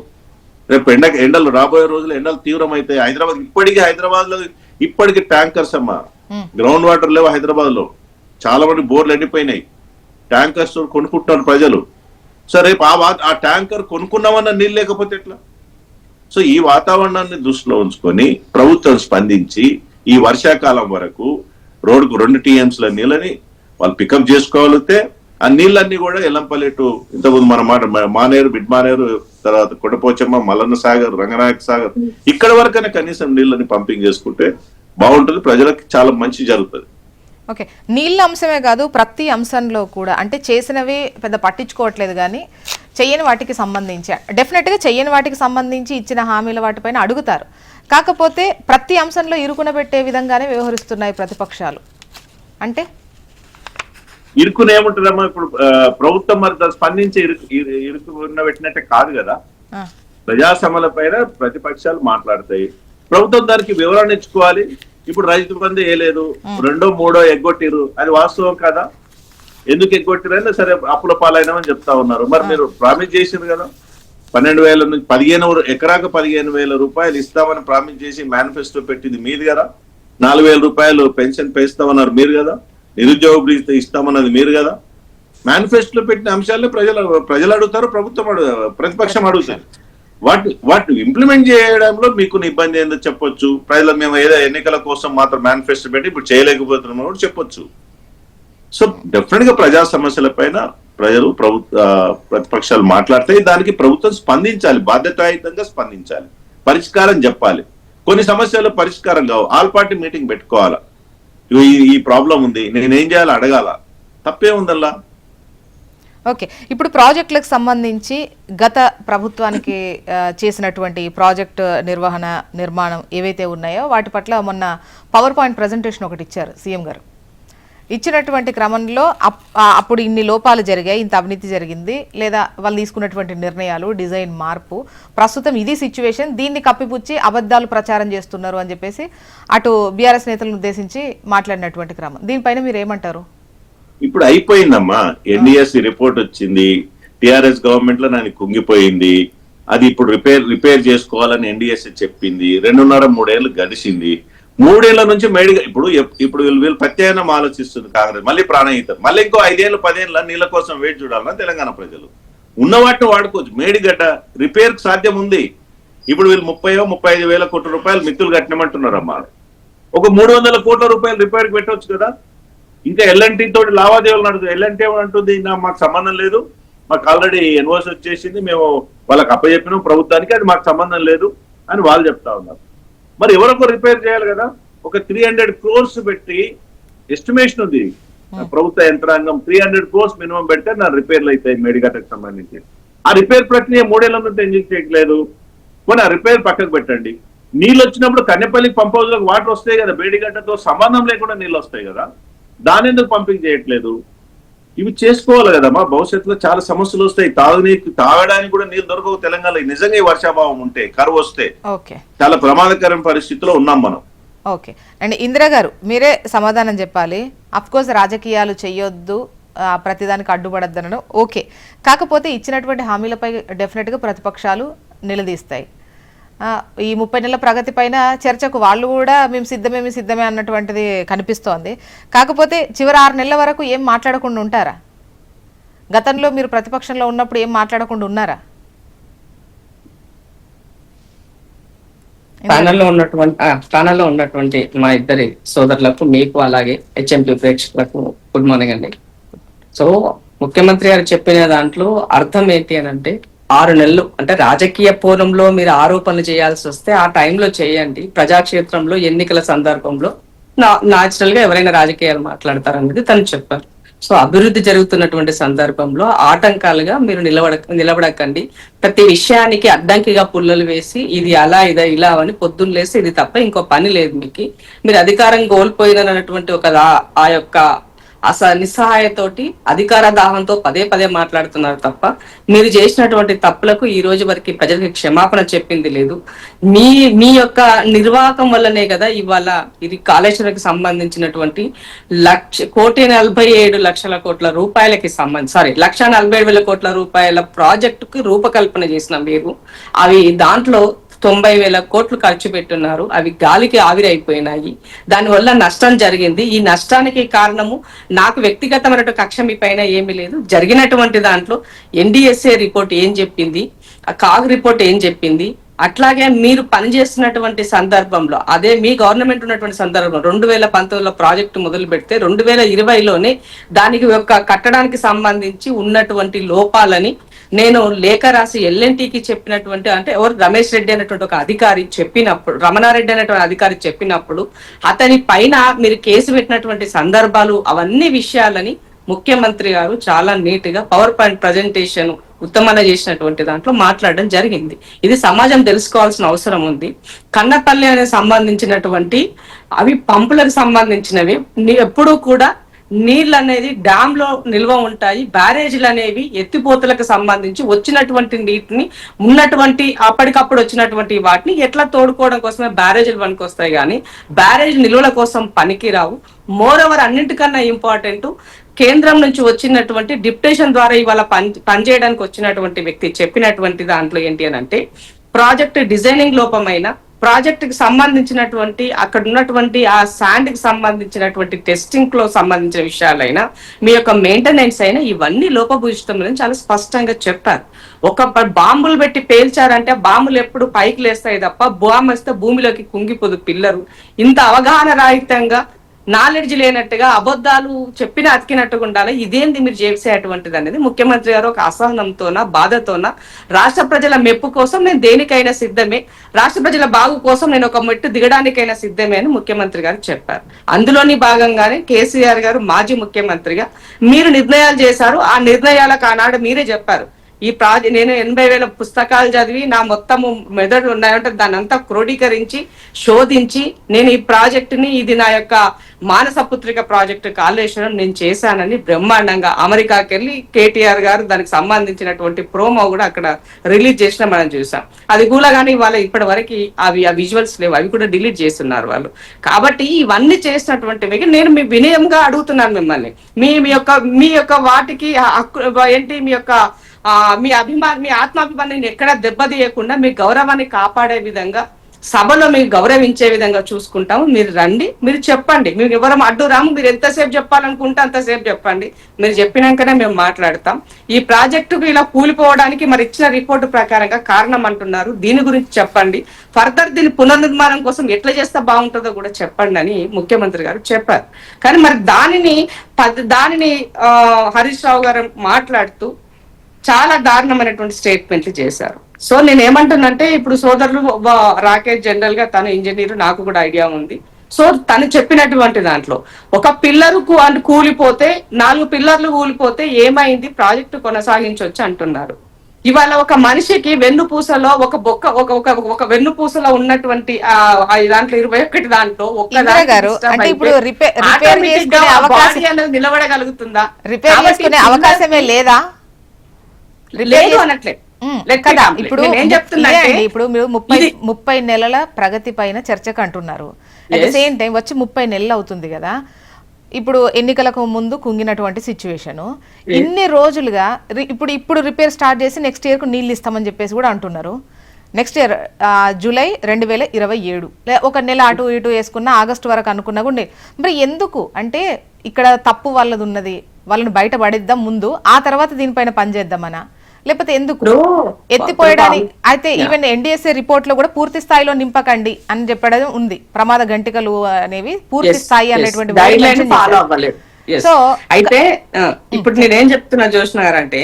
రేపు ఎండలు రాబోయే రోజులు ఎండలు తీవ్రమైతే హైదరాబాద్ లో ఇప్పటికీ ట్యాంకర్స్ అమ్మా, గ్రౌండ్ వాటర్ లేవు హైదరాబాద్ లో. చాలా మంది బోర్లు ఎండిపోయినాయి, ట్యాంకర్స్ కొనుక్కుంటున్నారు ప్రజలు. సో రేపు ఆ ట్యాంకర్ కొనుక్కున్నామన్న నీళ్ళు లేకపోతే ఎట్లా? సో ఈ వాతావరణాన్ని దృష్టిలో ఉంచుకొని ప్రభుత్వం స్పందించి ఈ వర్షాకాలం వరకు రోడ్డుకు 2 TMs నీళ్ళని వాళ్ళు పికప్ చేసుకోగలిగితే ఆ నీళ్ళన్నీ కూడా ఎల్లంపల్లి టు ఇంతకుముందు మన మానేరు, బిడ్మానేరు, తర్వాత కొండపోచమ్మ, మల్లన్న సాగర్, రంగనాయక సాగర్, ఇక్కడ వరకనే కనీసం నీళ్ళని పంపింగ్ చేసుకుంటే బాగుంటుంది, ప్రజలకు చాలా మంచి జరుగుతుంది. ఓకే, నీళ్ళ అంశమే కాదు ప్రతి అంశంలో కూడా అంటే చేసినవి పెద్ద పట్టించుకోవట్లేదు, కానీ చెయ్యని వాటికి సంబంధించి డెఫినెట్గా చెయ్యని వాటికి సంబంధించి ఇచ్చిన హామీల వాటిపైన అడుగుతారు. కాకపోతే ప్రతి అంశంలో ఇరుకున పెట్టే విధంగానే వ్యవహరిస్తున్నాయి ప్రతిపక్షాలు. అంటే ఇరుకుని ఏముంటుందమ్మా, ఇప్పుడు ప్రభుత్వం మరి స్పందించి ఇరుకున్న పెట్టినట్టే కాదు కదా. ప్రజా సమస్యల పైన ప్రతిపక్షాలు మాట్లాడతాయి, ప్రభుత్వం దానికి వివరణ ఇచ్చుకోవాలి. ఇప్పుడు రైతు బంధు వేయలేదు, 2, 3 ఎగ్గొట్టిరు, అది వాస్తవం కదా. ఎందుకు ఎగ్గొట్టిరని సరే అప్పుల పాలైనామని చెప్తా ఉన్నారు. మరి మీరు ప్రామిస్ చేసిండ్రు కదా 12,000 నుంచి 15 ఎకరాకు 15,000 రూపాయలు ఇస్తామని ప్రామిస్ చేసి మేనిఫెస్టో పెట్టింది మీరు కదా. 4,000 రూపాయలు పెన్షన్ పేస్తామన్నారు మీరు కదా. నిరుద్యోగ ఇస్తామన్నది మీరు కదా. మేనిఫెస్టోలో పెట్టిన అంశాలే ప్రజలు అడుగుతారు, ప్రతిపక్షం అడుగుతారు. వాటిని ఇంప్లిమెంట్ చేయడంలో మీకు ఇబ్బంది ఏందో చెప్పొచ్చు. ప్రజలు మేము ఏదో ఎన్నికల కోసం మాత్రం మేనిఫెస్టో పెట్టి ఇప్పుడు చేయలేకపోతున్నాం కూడా చెప్పొచ్చు. సో డెఫినెట్ గా ప్రజా సమస్యల పైన ప్రజలు ప్రతిపక్షాలు మాట్లాడితే దానికి ప్రభుత్వం స్పందించాలి, బాధ్యతాయుతంగా స్పందించాలి, పరిష్కారం చెప్పాలి. కొన్ని సమస్యలు పరిష్కారం కావు, ఆల్ పార్టీ మీటింగ్ పెట్టుకోవాలా, ఈ ప్రాబ్లం ఉంది నేనేం చేయాలో అడగాల, తప్పే ఉందల్లా. ఓకే, ఇప్పుడు ప్రాజెక్టులకు సంబంధించి గత ప్రభుత్వానికి చేసినటువంటి ప్రాజెక్టు నిర్మాణం ఏవైతే ఉన్నాయో వాటి పట్ల మొన్న పవర్ పాయింట్ ప్రజెంటేషన్ ఒకటి ఇచ్చారు సీఎం గారు. ఇచ్చినటువంటి క్రమంలో అప్పుడు ఇన్ని లోపాలు జరిగాయి, ఇంత అవినీతి జరిగింది, లేదా వాళ్ళు తీసుకున్నటువంటి నిర్ణయాలు, డిజైన్ మార్పు, ప్రస్తుతం ఇది సిచ్యువేషన్, దీన్ని కప్పిపుచ్చి అబద్ధాలు ప్రచారం చేస్తున్నారు అని చెప్పేసి అటు బీఆర్ఎస్ నేతలను ఉద్దేశించి మాట్లాడినటువంటి క్రమం, దీనిపైన మీరు ఏమంటారు? ఇప్పుడు అయిపోయిందమ్మా, ఎన్డీఎస్సీ రిపోర్ట్ వచ్చింది, టిఆర్ఎస్ గవర్నమెంట్ లో నాకు కుంగిపోయింది, అది ఇప్పుడు రిపేర్ చేసుకోవాలని ఎన్డీఎస్సీ చెప్పింది. 2.5-3 ఏళ్ళు గడిచింది. 3 ఏళ్ల నుంచి మేడిగా ఇప్పుడు వీళ్ళు ప్రత్యేకంగా ఆలోచిస్తుంది కాంగ్రెస్, మళ్ళీ ప్రాణహితం, మళ్ళీ ఇంకో 5 ఏళ్ళు 10 ఏళ్ళ నీళ్ళ కోసం వెయిట్ చూడాలన్నా తెలంగాణ ప్రజలు. ఉన్న వాటిని వాడుకోవచ్చు, మేడిగడ్డ రిపేర్ సాధ్యం ఉంది. ఇప్పుడు వీళ్ళు 30-35 కోట్ల రూపాయలు మిత్తులు కట్టినమంటున్నారమ్మా. ఒక 300 కోట్ల రూపాయలు రిపేర్కి పెట్టవచ్చు కదా. ఇంకా ఎల్ఎన్టీ తోటి లావాదేవీలు నడుతుంది. ఎల్ఎన్టీ ఏమంటుంది, మాకు సంబంధం లేదు, మాకు ఆల్రెడీ ఎన్ఓసి వచ్చేసింది, మేము వాళ్ళకి అప్పచెప్పినాం ప్రభుత్వానికి, అది మాకు సంబంధం లేదు అని వాళ్ళు చెప్తా ఉన్నారు. మరి ఎవరొక రిపేర్ చేయాలి కదా. ఒక 300 crores పెట్టి ఎస్టిమేషన్ ఉంది ప్రభుత్వ యంత్రాంగం, 300 crores మినిమం పెడితే నా రిపేర్లు అవుతాయి మేడిగడ్డకు సంబంధించి. ఆ రిపేర్ ప్రక్రియ 3 ఏళ్ల నుంచి ఎందుకు చేయట్లేదు? పోనీ ఆ రిపేర్ పక్కకు పెట్టండి. నీళ్ళు వచ్చినప్పుడు కన్నెపల్లికి పంప్ హౌస్ లోకి వాటర్ వస్తాయి కదా, మేడిగడ్డతో సంబంధం లేకుండా నీళ్ళు వస్తాయి కదా, దాని ఎందుకు పంపింగ్ చేయట్లేదు? ఇవి చేసుకోవాలి కదమ్మా. భవిష్యత్తులో చాలా సమస్యలు వస్తాయి, తాగడానికి కూడా నీళ్ళు దొరకవు తెలంగాణలో. నిజంగా ఈ వర్షాభావం ఉంటే, కరువు వస్తే చాలా ప్రమాదకరమైన పరిస్థితిలో ఉన్నాం మనం. ఓకే, అండ్ ఇందిరా గారు మీరే సమాధానం చెప్పాలి. అఫ్ కోర్స్ రాజకీయాలు చెయ్యొద్దు, ప్రతిదానికి అడ్డుపడద్దనడం ఓకే, కాకపోతే ఇచ్చినటువంటి హామీలపై డెఫినెట్గా ప్రతిపక్షాలు నిలదీస్తాయి. ఈ 30 నెలల ప్రగతి పైన చర్చకు వాళ్ళు కూడా మేము సిద్ధమే అన్నటువంటిది కనిపిస్తోంది. కాకపోతే చివరి 6 నెలల వరకు ఏం మాట్లాడకుండా ఉంటారా? గతంలో మీరు ప్రతిపక్షంలో ఉన్నప్పుడు ఏం మాట్లాడకుండా ఉన్నారా? స్థానంలో ఉన్నటువంటి మా ఇద్దరి సోదరులకు, మీకు అలాగే హెచ్ఎంపీ ప్రేక్షకులకు గుడ్ మార్నింగ్ అండి. సో ముఖ్యమంత్రి గారు చెప్పిన దాంట్లో అర్థం ఏంటి అని అంటే, 6 నెలలు అంటే రాజకీయ పూర్వంలో మీరు ఆరోపణలు చేయాల్సి వస్తే ఆ టైంలో చేయండి. ప్రజాక్షేత్రంలో ఎన్నికల సందర్భంలో నాచురల్ గా ఎవరైనా రాజకీయాలు మాట్లాడతారనేది తను చెప్పారు. సో అభివృద్ధి జరుగుతున్నటువంటి సందర్భంలో ఆటంకాలుగా మీరు నిలబడకండి. ప్రతి విషయానికి అడ్డంకిగా పుల్లలు వేసి ఇది అలా ఇలా అని పొద్దున్న లేసి ఇది తప్ప ఇంకో పని లేదు మీకు. మీరు అధికారం కోల్పోయినటువంటి ఒక ఆ యొక్క నిస్సహాయతోటి అధికార దాహంతో పదే మాట్లాడుతున్నారు తప్ప మీరు చేసినటువంటి తప్పులకు ఈ రోజు వరకు ప్రజలకు క్షమాపణ చెప్పింది లేదు. మీ యొక్క నిర్వాహకం వల్లనే కదా ఇవాళ ఇది కాళేశ్వరంకి సంబంధించినటువంటి 1,47,00,000 కోట్ల రూపాయలకి సంబంధించి 1,47,000 కోట్ల రూపాయల ప్రాజెక్టుకి రూపకల్పన చేసిన మీరు అవి దాంట్లో 90,000 కోట్లు ఖర్చు పెట్టున్నారు. అవి గాలికి ఆవిరైపోయినాయి. దానివల్ల నష్టం జరిగింది. ఈ నష్టానికి కారణము నాకు వ్యక్తిగతమైన కక్ష మీ పైన ఏమీ లేదు. జరిగినటువంటి దాంట్లో NDSA రిపోర్ట్ ఏం చెప్పింది, కాగ్ రిపోర్ట్ ఏం చెప్పింది, అట్లాగే మీరు పనిచేస్తున్నటువంటి సందర్భంలో అదే మీ గవర్నమెంట్ ఉన్నటువంటి సందర్భంలో 2019లో ప్రాజెక్టు మొదలు పెడితే 2020లోనే దానికి ఒక కట్టడానికి సంబంధించి ఉన్నటువంటి లోపాలని నేను లేఖ రాసి LNTకి చెప్పినటువంటి, అంటే ఎవరు రమేష్ రెడ్డి అనేటువంటి ఒక అధికారి చెప్పినప్పుడు, రమణారెడ్డి అనేటువంటి అధికారి చెప్పినప్పుడు అతని పైన మీరు కేసు పెట్టినటువంటి సందర్భాలు అవన్నీ విషయాలని ముఖ్యమంత్రి గారు చాలా నీట్ గా పవర్ పాయింట్ ప్రజెంటేషన్ ఉత్తమంగా చేసినటువంటి దాంట్లో మాట్లాడడం జరిగింది. ఇది సమాజం తెలుసుకోవాల్సిన అవసరం ఉంది. కన్నపల్లి అనేది సంబంధించినటువంటి అవి పంపులకు సంబంధించినవి. ఎప్పుడూ కూడా నీళ్ళు అనేది డ్యామ్ లో నిల్వ ఉంటాయి. బ్యారేజీలు అనేవి ఎత్తిపోతలకు సంబంధించి వచ్చినటువంటి నీటిని ఉన్నటువంటి అప్పటికప్పుడు వచ్చినటువంటి వాటిని ఎట్లా తోడుకోవడం కోసమే బ్యారేజీలు పనికి వస్తాయి, కానీ బ్యారేజ్ నిల్వల కోసం పనికిరావు. మోరోవర్ అన్నింటికన్నా ఇంపార్టెంట్, కేంద్రం నుంచి వచ్చినటువంటి డిప్యుటేషన్ ద్వారా ఇవాళ పనిచేయడానికి వచ్చినటువంటి వ్యక్తి చెప్పినటువంటి దాంట్లో ఏంటి అని అంటే, ప్రాజెక్ట్ డిజైనింగ్ లోపమైన, ప్రాజెక్ట్ కి సంబంధించినటువంటి అక్కడ ఉన్నటువంటి ఆ శాండ్ కి సంబంధించినటువంటి టెస్టింగ్ లో సంబంధించిన విషయాలైనా, మీ యొక్క మెయింటెనెన్స్ అయినా ఇవన్నీ లోపభూయిష్టం చాలా స్పష్టంగా చెప్పారు. ఒక బాంబులు పెట్టి పేల్చారంటే బాంబులు ఎప్పుడు పైకి లేస్తాయి తప్ప బాంబు వస్తే భూమిలోకి కుంగిపోదు పిల్లరు. ఇంత అవగాహన రాహిత్యంగా, నాలెడ్జ్ లేనట్టుగా, అబద్ధాలు చెప్పిన అతికినట్టుగా ఉండాలి. ఇదేంది మీరు చేసేటువంటిది అనేది ముఖ్యమంత్రి గారు ఒక అసహనంతోన, బాధతోన, రాష్ట్ర ప్రజల మెప్పు కోసం నేను దేనికైనా సిద్ధమే, రాష్ట్ర ప్రజల బాగు కోసం నేను ఒక మెట్టు దిగడానికైనా సిద్ధమే అని ముఖ్యమంత్రి గారు చెప్పారు. అందులోని భాగంగానే కేసీఆర్ గారు మాజీ ముఖ్యమంత్రిగా మీరు నిర్ణయాలు చేశారు. ఆ నిర్ణయాలకు ఆనాడు మీరే చెప్పారు, ఈ నేను 80,000 పుస్తకాలు చదివి నా మొత్తము మెదడు ఉన్నాయంటే దాన్ని అంతా క్రోడీకరించి శోధించి నేను ఈ ప్రాజెక్టుని, ఇది నా యొక్క మానసపుత్రిక ప్రాజెక్టు కాళేశ్వరం నేను చేశానని బ్రహ్మాండంగా అమెరికాకి వెళ్ళి KTR గారు దానికి సంబంధించినటువంటి ప్రోమో కూడా అక్కడ రిలీజ్ చేసిన మనం చూసాం. అది కూడా కానీ వాళ్ళ ఇప్పటి వరకు ఆ విజువల్స్ లేవు, అవి కూడా డిలీట్ చేస్తున్నారు వాళ్ళు. కాబట్టి ఇవన్నీ చేసినటువంటి నేను మీ వినయంగా అడుగుతున్నాను మిమ్మల్ని, మీ యొక్క వాటికి ఏంటి, మీ యొక్క మీ ఆత్మాభిమానాన్ని ఎక్కడ దెబ్బతీయకుండా మీ గౌరవాన్ని కాపాడే విధంగా సభలో మీకు గౌరవించే విధంగా చూసుకుంటాము. మీరు రండి, మీరు చెప్పండి, మేము ఎవరం అడ్డు రాము. మీరు ఎంతసేపు చెప్పాలనుకుంటే అంతసేపు చెప్పండి, మీరు చెప్పినాకనే మేము మాట్లాడతాం. ఈ ప్రాజెక్టుకు ఇలా కూలిపోవడానికి మరి ఇచ్చిన రిపోర్టు ప్రకారంగా కారణం అంటున్నారు, దీని గురించి చెప్పండి. ఫర్దర్ దీని పునర్నిర్మాణం కోసం ఎట్లా చేస్తే బాగుంటుందో కూడా చెప్పండి అని ముఖ్యమంత్రి గారు చెప్పారు. కానీ మరి దానిని హరీష్ రావు గారు మాట్లాడుతూ చాలా దారుణమైనటువంటి స్టేట్మెంట్లు చేశారు. సో నేను ఏమంటున్నంటే, ఇప్పుడు సోదరులు రాకేష్ జనరల్ గా తను ఇంజనీర్, నాకు కూడా ఐడియా ఉంది. సో తను చెప్పినటువంటి దాంట్లో ఒక పిల్లరు కూలిపోతే 4 పిల్లర్లు కూలిపోతే ఏమైంది, ప్రాజెక్టు కొనసాగించవచ్చు అంటున్నారు. ఇవాళ ఒక మనిషికి వెన్నుపూసలో ఒక వెన్నుపూసలో ఉన్నటువంటి దాంట్లో 21 దాంట్లో నిలబడగలుగుతుందా? అవకాశమే లేదా? లేదు అనట్లే. ఇప్పుడు మీరు 30 నెలల ప్రగతి పైన చర్చకు అంటున్నారు. అట్ ద సేమ్ టైం వచ్చి 30 నెలలు అవుతుంది కదా. ఇప్పుడు ఎన్నికలకు ముందు కుంగినటువంటి సిచ్యువేషన్, ఇన్ని రోజులుగా ఇప్పుడు రిపేర్ స్టార్ట్ చేసి నెక్స్ట్ ఇయర్ కు నీళ్ళు ఇస్తామని చెప్పేసి కూడా అంటున్నారు. నెక్స్ట్ ఇయర్ జూలై 2027 ఒక నెల అటు ఇటు వేసుకున్న ఆగస్టు వరకు అనుకున్నా కూడా మరి ఎందుకు అంటే ఇక్కడ తప్పు వాళ్ళది ఉన్నది, వాళ్ళని బయట పడేద్దాం ముందు, ఆ తర్వాత దీనిపైన పనిచేద్దామనా, లేకపోతే ఎందుకు ఎత్తిపోయడానికి? అయితే ఈవెన్ ఎన్డీఎస్ఏ రిపోర్ట్ లో కూడా పూర్తి స్థాయిలో నింపకండి అని చెప్పడం ఉంది. ప్రమాద గంటికలు అనేవి పూర్తి స్థాయి అనేటువంటి. సో అయితే ఇప్పుడు నేనేం చెప్తున్నా జోష్న గారు అంటే,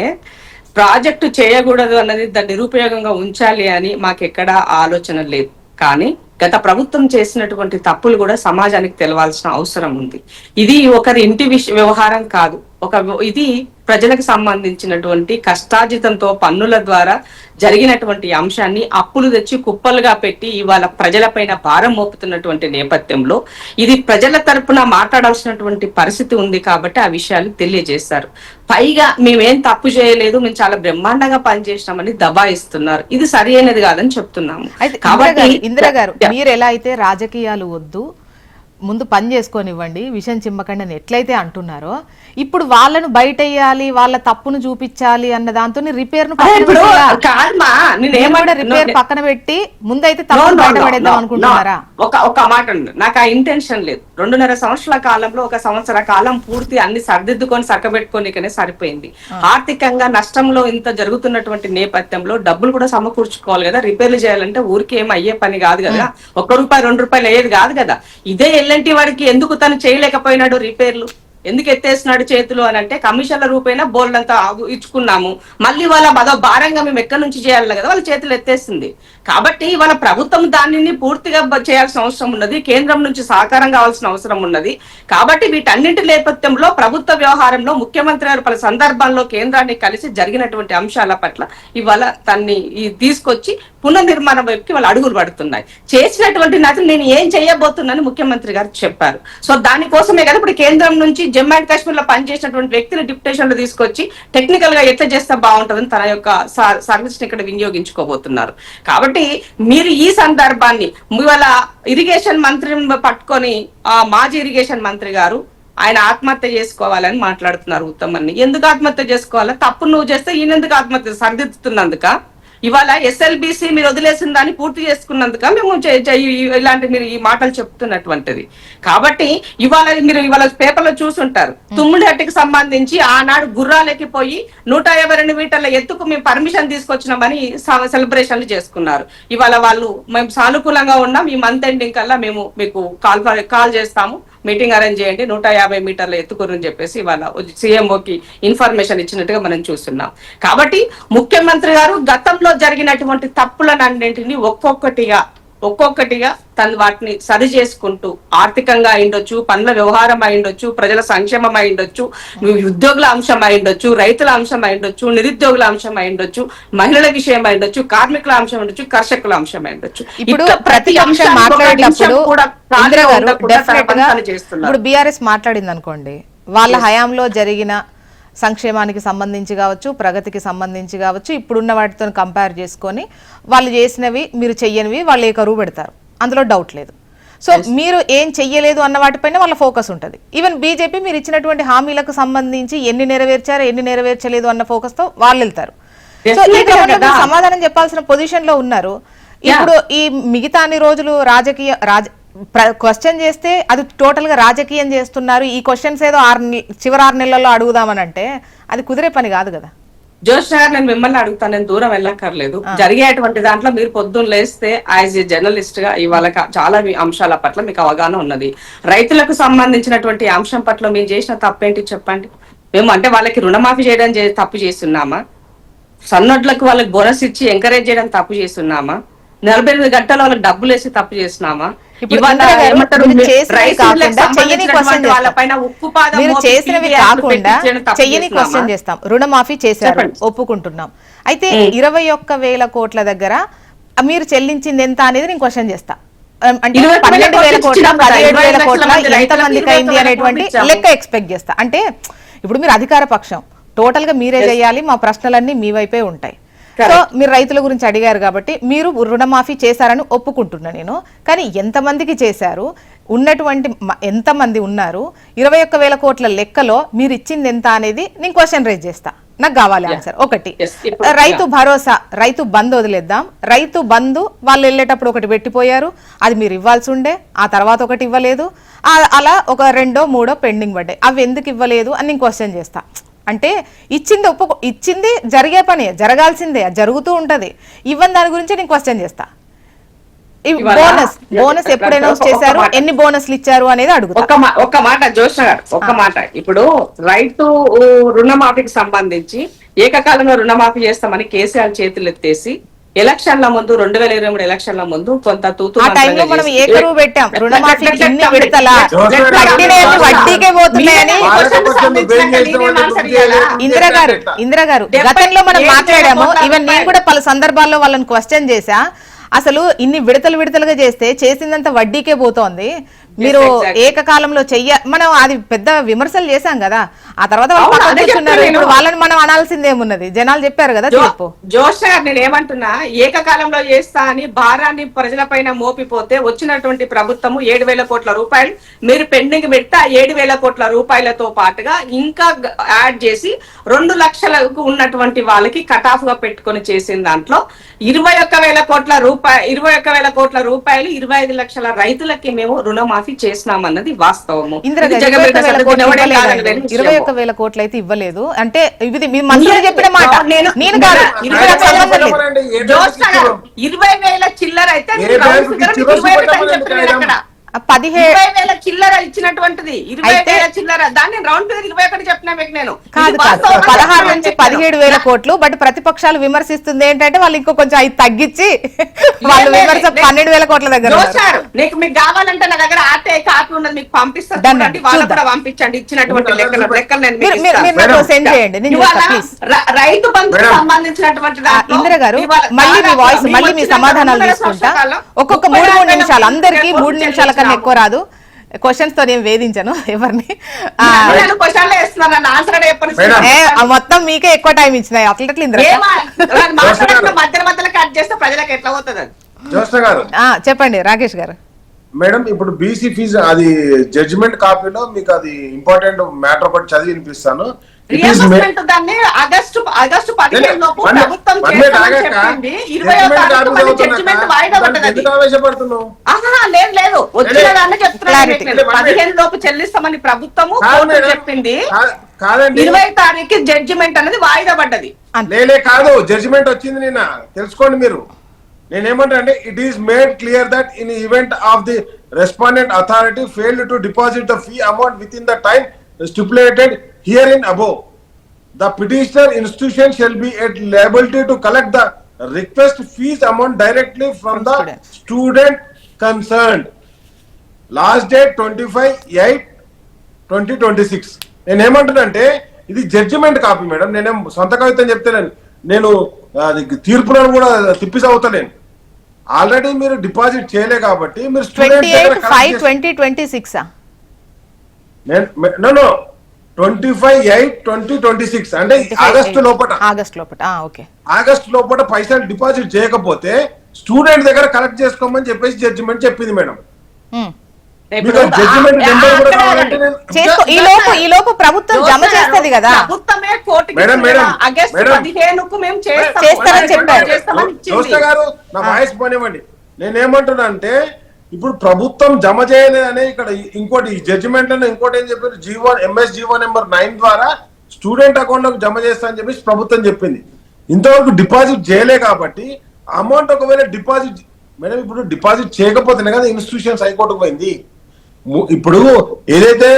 ప్రాజెక్టు చేయకూడదు అన్నది దాన్ని నిరుపయోగంగా ఉంచాలి అని మాకెక్కడ ఆలోచన లేదు. కానీ గత ప్రభుత్వం చేసినటువంటి తప్పులు కూడా సమాజానికి తెలవాల్సిన అవసరం ఉంది. ఇది ఒకరి ఇంటి వ్యవహారం కాదు, ఇది ప్రజలకు సంబంధించినటువంటి కష్టార్జితంతో పన్నుల ద్వారా జరిగినటువంటి అంశాన్ని అప్పులు తెచ్చి కుప్పలుగా పెట్టి ఇవాళ ప్రజలపైన భారం మోపుతున్నటువంటి నేపథ్యంలో ఇది ప్రజల తరపున మాట్లాడాల్సినటువంటి పరిస్థితి ఉంది. కాబట్టి ఆ విషయాలు తెలియజేస్తారు. పైగా మేమేం తప్పు చేయలేదు, మేము చాలా బ్రహ్మాండంగా పనిచేసినామని దబాయిస్తున్నారు. ఇది సరి అయినది కాదని చెప్తున్నాము. కాబట్టి ఇందిరా గారు, మీరు ఎలా అయితే రాజకీయాలు వద్దు ముందు పని చేసుకొనివ్వండి, విషయం చిమ్మకండి అని ఎట్లయితే అంటున్నారో, ఇప్పుడు వాళ్ళను బయట వేయాలి, వాళ్ళ తప్పును చూపించాలి అన్న దాంతో రిపేర్ రిపేర్ పక్కన పెట్టి ముందైతే తప్పు బయట పడేద్దాం అనుకుంటున్నారా? ఒక మాట నాకు ఆ ఇంటెన్షన్ లేదు. 2.5 సంవత్సరాల కాలంలో 1 సంవత్సర కాలం పూర్తి అన్ని సర్దిద్దుకొని చక్కబెట్టుకోనికనే సరిపోయింది. ఆర్థికంగా నష్టంలో ఇంత జరుగుతున్నటువంటి నేపథ్యంలో డబ్బులు కూడా సమకూర్చుకోవాలి కదా. రిపేర్లు చేయాలంటే ఊరికి ఏం అయ్యే పని కాదు కదా, ₹1 ₹2 అయ్యేది కాదు కదా. ఇదే ఎల్ఎన్టీ వాడికి ఎందుకు తను చేయలేకపోయినాడు రిపేర్లు, ఎందుకు ఎత్తేసినాడు చేతులు అని అంటే, కమిషన్ల రూపైనా బోర్లంతా ఇచ్చుకున్నాము, మళ్ళీ వాళ్ళ అదో భారంగా మేము ఎక్కడి నుంచి చేయాలి కదా, వాళ్ళ చేతులు ఎత్తేసింది. కాబట్టి వాళ్ళ ప్రభుత్వం దానిని పూర్తిగా చేయాల్సిన అవసరం ఉన్నది, కేంద్రం నుంచి సహకారం కావాల్సిన అవసరం ఉన్నది. కాబట్టి వీటన్నింటి నేపథ్యంలో ప్రభుత్వ వ్యవహారంలో ముఖ్యమంత్రి గారు పలు సందర్భాల్లో కేంద్రాన్ని కలిసి జరిగినటువంటి అంశాల పట్ల ఇవాళ దాన్ని తీసుకొచ్చి పునర్నిర్మాణం వైపుకి వాళ్ళు అడుగులు పడుతున్నాయి. చేసినటువంటి నటులు నేను ఏం చేయబోతున్నానని ముఖ్యమంత్రి గారు చెప్పారు. సో దానికోసమే కదా ఇప్పుడు కేంద్రం నుంచి జమ్మూ అండ్ కాశ్మీర్ లో పనిచేసినటువంటి వ్యక్తిని డిప్యుటేషన్ లో తీసుకొచ్చి టెక్నికల్ గా ఎట్లా చేస్తే బాగుంటుందని తన యొక్క సర్వీస్ ని ఇక్కడ వినియోగించుకోబోతున్నారు. కాబట్టి మీరు ఈ సందర్భాన్ని ఇవాళ ఇరిగేషన్ మంత్రిని పట్టుకొని మాజీ ఇరిగేషన్ మంత్రి గారు ఆయన ఆత్మహత్య చేసుకోవాలని మాట్లాడుతున్నారు. ఉత్తమన్ని ఎందుకు ఆత్మహత్య చేసుకోవాలా? తప్పు నువ్వు చేస్తే ఈయన ఎందుకు ఆత్మహత్య? సరిదిద్దుతున్నందుక ఇవాళ ఎస్ఎల్బిసి మీరు వదిలేసిన దాన్ని పూర్తి చేసుకున్నందుక మేము ఇలాంటి మీరు ఈ మాటలు చెప్తున్నటువంటిది. కాబట్టి ఇవాళ పేపర్లో చూసుంటారు, తుమ్మిడిహట్టికి సంబంధించి ఆనాడు గుర్రాలకి పోయి 152 మీటర్ల ఎత్తుకు మేము పర్మిషన్ తీసుకొచ్చినామని సెలబ్రేషన్లు చేసుకున్నారు. ఇవాళ వాళ్ళు మేము సానుకూలంగా ఉన్నాం, ఈ మంత్ ఎండింగ్ కల్లా మేము మీకు కాల్ చేస్తాము, మీటింగ్ అరేంజ్ చేయండి, 150 మీటర్ల ఎత్తుకుని చెప్పేసి వాళ్ళ సీఎంఓకి ఇన్ఫర్మేషన్ ఇచ్చినట్టుగా మనం చూస్తున్నాం. కాబట్టి ముఖ్యమంత్రి గారు గతంలో జరిగినటువంటి తప్పులన్నింటినీ ఒక్కొక్కటిగా తను వాటిని సరి చేసుకుంటూ, ఆర్థికంగా అయిండొచ్చు, పనుల వ్యవహారం అయిండొచ్చు, ప్రజల సంక్షేమం అయిండొచ్చు, ఉద్యోగుల అంశం అయిండొచ్చు, రైతుల అంశం అయిండొచ్చు, నిరుద్యోగుల అంశం అయిండొచ్చు, మహిళల విషయం అయిండొచ్చు, కార్మికుల అంశం అయిండొచ్చు, కర్షకుల అంశం అయిండొచ్చు. ఇప్పుడు ప్రతి అంశం మాట్లాడేటప్పుడు ఇప్పుడు బీఆర్ఎస్ మాట్లాడింది అనుకోండి, వాళ్ళ హయాంలో జరిగిన సంక్షేమానికి సంబంధించి కావచ్చు, ప్రగతికి సంబంధించి కావచ్చు, ఇప్పుడున్న వాటితో కంపేర్ చేసుకొని వాళ్ళు చేసినవి మీరు చెయ్యనివి వాళ్ళు ఏకరువు పెడతారు, అందులో డౌట్ లేదు. సో మీరు ఏం చెయ్యలేదు అన్న వాటిపైన వాళ్ళ ఫోకస్ ఉంటుంది. ఈవెన్ బీజేపీ మీరు ఇచ్చినటువంటి హామీలకు సంబంధించి ఎన్ని నెరవేర్చారు ఎన్ని నెరవేర్చలేదు అన్న ఫోకస్ తో వాళ్ళు వెళ్తారు. సో ఈ సమాధానం చెప్పాల్సిన పొజిషన్ లో ఉన్నారు. ఇప్పుడు ఈ మిగతా అన్ని రోజులు క్వశ్చన్ చేస్తే అది టోటల్ గా రాజకీయం చేస్తున్నారు, ఈ క్వశ్చన్స్ ఏదో చివరి 6 నెలల్లో అడుగుదామని అంటే అది కుదిరే పని కాదు కదా. జోష్ గారు, నేను మిమ్మల్ని అడుగుతాను, నేను దూరం వెళ్ళక్కర్లేదు. జరిగేటువంటి దాంట్లో మీరు పొద్దున్న లేస్తే యాజ్ ఏ జర్నలిస్ట్ గా ఇవాళ చాలా అంశాల పట్ల మీకు అవగాహన ఉన్నది. రైతులకు సంబంధించినటువంటి అంశం పట్ల మేము చేసిన తప్పేంటి చెప్పండి. మేము అంటే వాళ్ళకి రుణమాఫీ చేయడం తప్పు చేస్తున్నామా? సన్నోడ్లకు వాళ్ళకి బోనస్ ఇచ్చి ఎంకరేజ్ చేయడం తప్పు చేస్తున్నామా? 48 గంటల వాళ్ళకి డబ్బులు వేసి తప్పు చేస్తున్నామా? రుణమాఫీ చేశారు, ఒప్పుకుంటున్నాం. అయితే 21,000 కోట్ల దగ్గర మీరు చెల్లించింది ఎంత అనేది నేను క్వశ్చన్ చేస్తా. అంటే 12,000 కోట్ల 17,000 కోట్ల ఎంత మందికి అయింది అనేటువంటి లెక్క ఎక్స్పెక్ట్ చేస్తా. అంటే ఇప్పుడు మీరు అధికార పక్షం, టోటల్ గా మీరే చేయాలి, మా ప్రశ్నలన్నీ మీ వైపే ఉంటాయి. సో మీరు రైతుల గురించి అడిగారు కాబట్టి మీరు రుణమాఫీ చేశారని ఒప్పుకుంటున్నా నేను. కానీ ఎంతమందికి చేశారు, ఉన్నటువంటి ఎంతమంది ఉన్నారు, 21,000 కోట్ల లెక్కలో మీరు ఇచ్చింది ఎంత అనేది నేను క్వశ్చన్ రైజ్ చేస్తా. నాకు కావాలి ఆన్సర్. ఒకటి Yes, ఇప్పుడు రైతు భరోసా, రైతు బంద్ వదిలేద్దాం. రైతు బంధు వాళ్ళు వెళ్ళేటప్పుడు ఒకటి పెట్టిపోయారు, అది మీరు ఇవ్వాల్సి ఉండే, ఆ తర్వాత ఒకటి ఇవ్వలేదు, అలా ఒక 2, 3 పెండింగ్ పడ్డాయి. అవి ఎందుకు ఇవ్వలేదు అని నేను క్వశ్చన్ చేస్తా. అంటే ఇచ్చింది జరిగే పని, జరగాల్సిందే, అది జరుగుతూ ఉంటది. ఇవ్వని దాని గురించి నేను క్వశ్చన్ చేస్తా. బోనస్ ఎప్పుడు అనౌన్స్ చేశారు, ఎన్ని బోనస్లు ఇచ్చారు అనేది అడుగుతా. ఒక్క మాట జోష్న గారు, ఒక్క మాట. ఇప్పుడు రైతు రుణమాఫీకి సంబంధించి ఏకకాలంలో రుణమాఫీ చేస్తామని కేసీఆర్ చేతులు ఎత్తేసి ఎలక్షన్ల ముందు 2023 ఎలక్షన్ల ముందు కొంత ఆ టైంలో మనం ఏ కరువు పెట్టాం, రుణమాఫీ ఇన్ని విడతలా వడ్డీకే పోతున్నాయని. ఇందిరా గారు గతంలో మనం మాట్లాడాము, ఈవెన్ నేను కూడా పలు సందర్భాల్లో వాళ్ళని క్వశ్చన్ చేశా. అసలు ఇన్ని విడతలుగా చేస్తే చేసిందంత వడ్డీకే పోతోంది, మీరు ఏకకాలంలో మనం అది పెద్ద విమర్శలు చేశాం కదా. ఆ తర్వాత వాళ్ళు పక్కన కూర్చున్నారు, ఇప్పుడు వాళ్ళని మనం అనాల్సిందేమున్నది, జనాలు చెప్పారు కదా తీర్పు. జోష్ గారు నేను ఏమంటున్నా, ఏకకాలంలో చేస్తా అని భారాన్ని ప్రజలపైన మోపిపోతే వచ్చినటువంటి ప్రభుత్వము 7,000 కోట్ల రూపాయలు మీరు పెండింగ్ పెడితే 7,000 కోట్ల రూపాయలతో పాటుగా ఇంకా యాడ్ చేసి 2 లక్షలకు ఉన్నటువంటి వాళ్ళకి కట్ ఆఫ్ గా పెట్టుకొని చేసిన దాంట్లో 21,000 కోట్ల రూపాయలు 25 లక్షల రైతులకి మేము రుణమాఫీ చేసినామన్నది వాస్తవము. 21,000 కోట్లు అయితే ఇవ్వలేదు అంటే ఇది మీ మంత్రులు చెప్పిన మాట, నేను కాదు. 20,000 చిల్లర అయితే 17,000 చిల్లర ఇచ్చినటువంటిది, 20,000 చిల్లర, దాన్ని రౌండ్ ఫిగర్ 21 చెప్పినా మీకు నేను. కాదు 16 నుంచి 17,000 కోట్లు. బట్ ప్రతిపక్షాలు విమర్శిస్తుంది ఏంటంటే వాళ్ళు ఇంకో కొంచెం అవి తగ్గించి వాళ్ళు విమర్శ 12,000 కోట్ల దగ్గర. మీకు కావాలంటే నా దగ్గర ఆర్టీఐ కాపీ ఉన్నది, మీకు పంపిస్తాను, వాళ్ళు కూడా పంపించండి ఇచ్చినటువంటి లెక్కలు సెండ్ చేయండి. రైతు బంధుకు సంబంధించినటువంటి ఇందిరా గారు మళ్ళీ మీ వాయిస్, మళ్ళీ మీ సమాధానాలు తీసుకుంటా. ఒక్కొక్క 3 నిమిషాలు, అందరికి 3 నిమిషాల కన్నా ఎక్కువ రాదు. క్వశ్చన్స్ తో నేను వేధించను ఎవరిని. మొత్తం మీకే ఎక్కువ టైం ఇచ్చినాయి అట్లట్లు. చెప్పండి రాకేష్ గారు. మేడం ఇప్పుడు బీసీ ఫీజు అది జడ్జిమెంట్ కాపీలో మీకు అది ఇంపార్టెంట్ మ్యాటర్ ఒకటి చదివి వినిపిస్తాను. ఆగస్టు 15 లోపు ప్రభుత్వం లేదు వచ్చిన దాన్ని చెప్తున్నాను. 15 లోపు చెల్లిస్తామని ప్రభుత్వము చెప్పింది. 20 తారీఖు జడ్జిమెంట్ అనేది వాయిదా పడ్డది. లేలే కాదు, జడ్జిమెంట్ వచ్చింది నిన్న, తెలుసుకోండి మీరు. నేనేమంటా అంటే it is made clear that in event of the respondent authority failed to deposit the fee amount with in the time stipulated herein above, the petitioner institution shall be at liability to collect the request fees amount directly from the student concerned. Last date 25/8/2026. నేను ఏమంటున్నానంటే ఇది judgement copy madam, నేనేం సొంత కవితం చెప్తలేను, నేను తీర్పులను కూడా తిప్పిసి అవుతలేను. Already మీరు deposit చేయలే కాబట్టి మీరు 28/5/2026 25/8/2026 అంటే ఆగస్టు లోపల పైసలు డిపాజిట్ చేయకపోతే స్టూడెంట్ దగ్గర కలెక్ట్ చేసుకోమని చెప్పేసి జడ్జిమెంట్ చెప్పింది మేడం. ఈ లోపు ప్రభుత్వం జమ చేస్తుంది కదా. గారు నా వాయిస్ పోనివ్వండి. నేనేమంటున్నా అంటే ఇప్పుడు ప్రభుత్వం జమ చేయలేదనే ఇక్కడ ఇంకోటి జడ్జిమెంట్ లో ఇంకోటి ఏం చెప్పారు, MS జీవో నెంబర్ 9 ద్వారా స్టూడెంట్ అకౌంట్ లోకి జమ చేస్తా అని చెప్పేసి ప్రభుత్వం చెప్పింది. ఇంతవరకు డిపాజిట్ చేయలే కాబట్టి అమౌంట్ ఒకవేళ డిపాజిట్ మేడం ఇప్పుడు డిపాజిట్ చేయకపోతేనే కదా ఇన్స్టిట్యూషన్స్ హైకోర్టుకు పోయింది. ఇప్పుడు ఏదైతే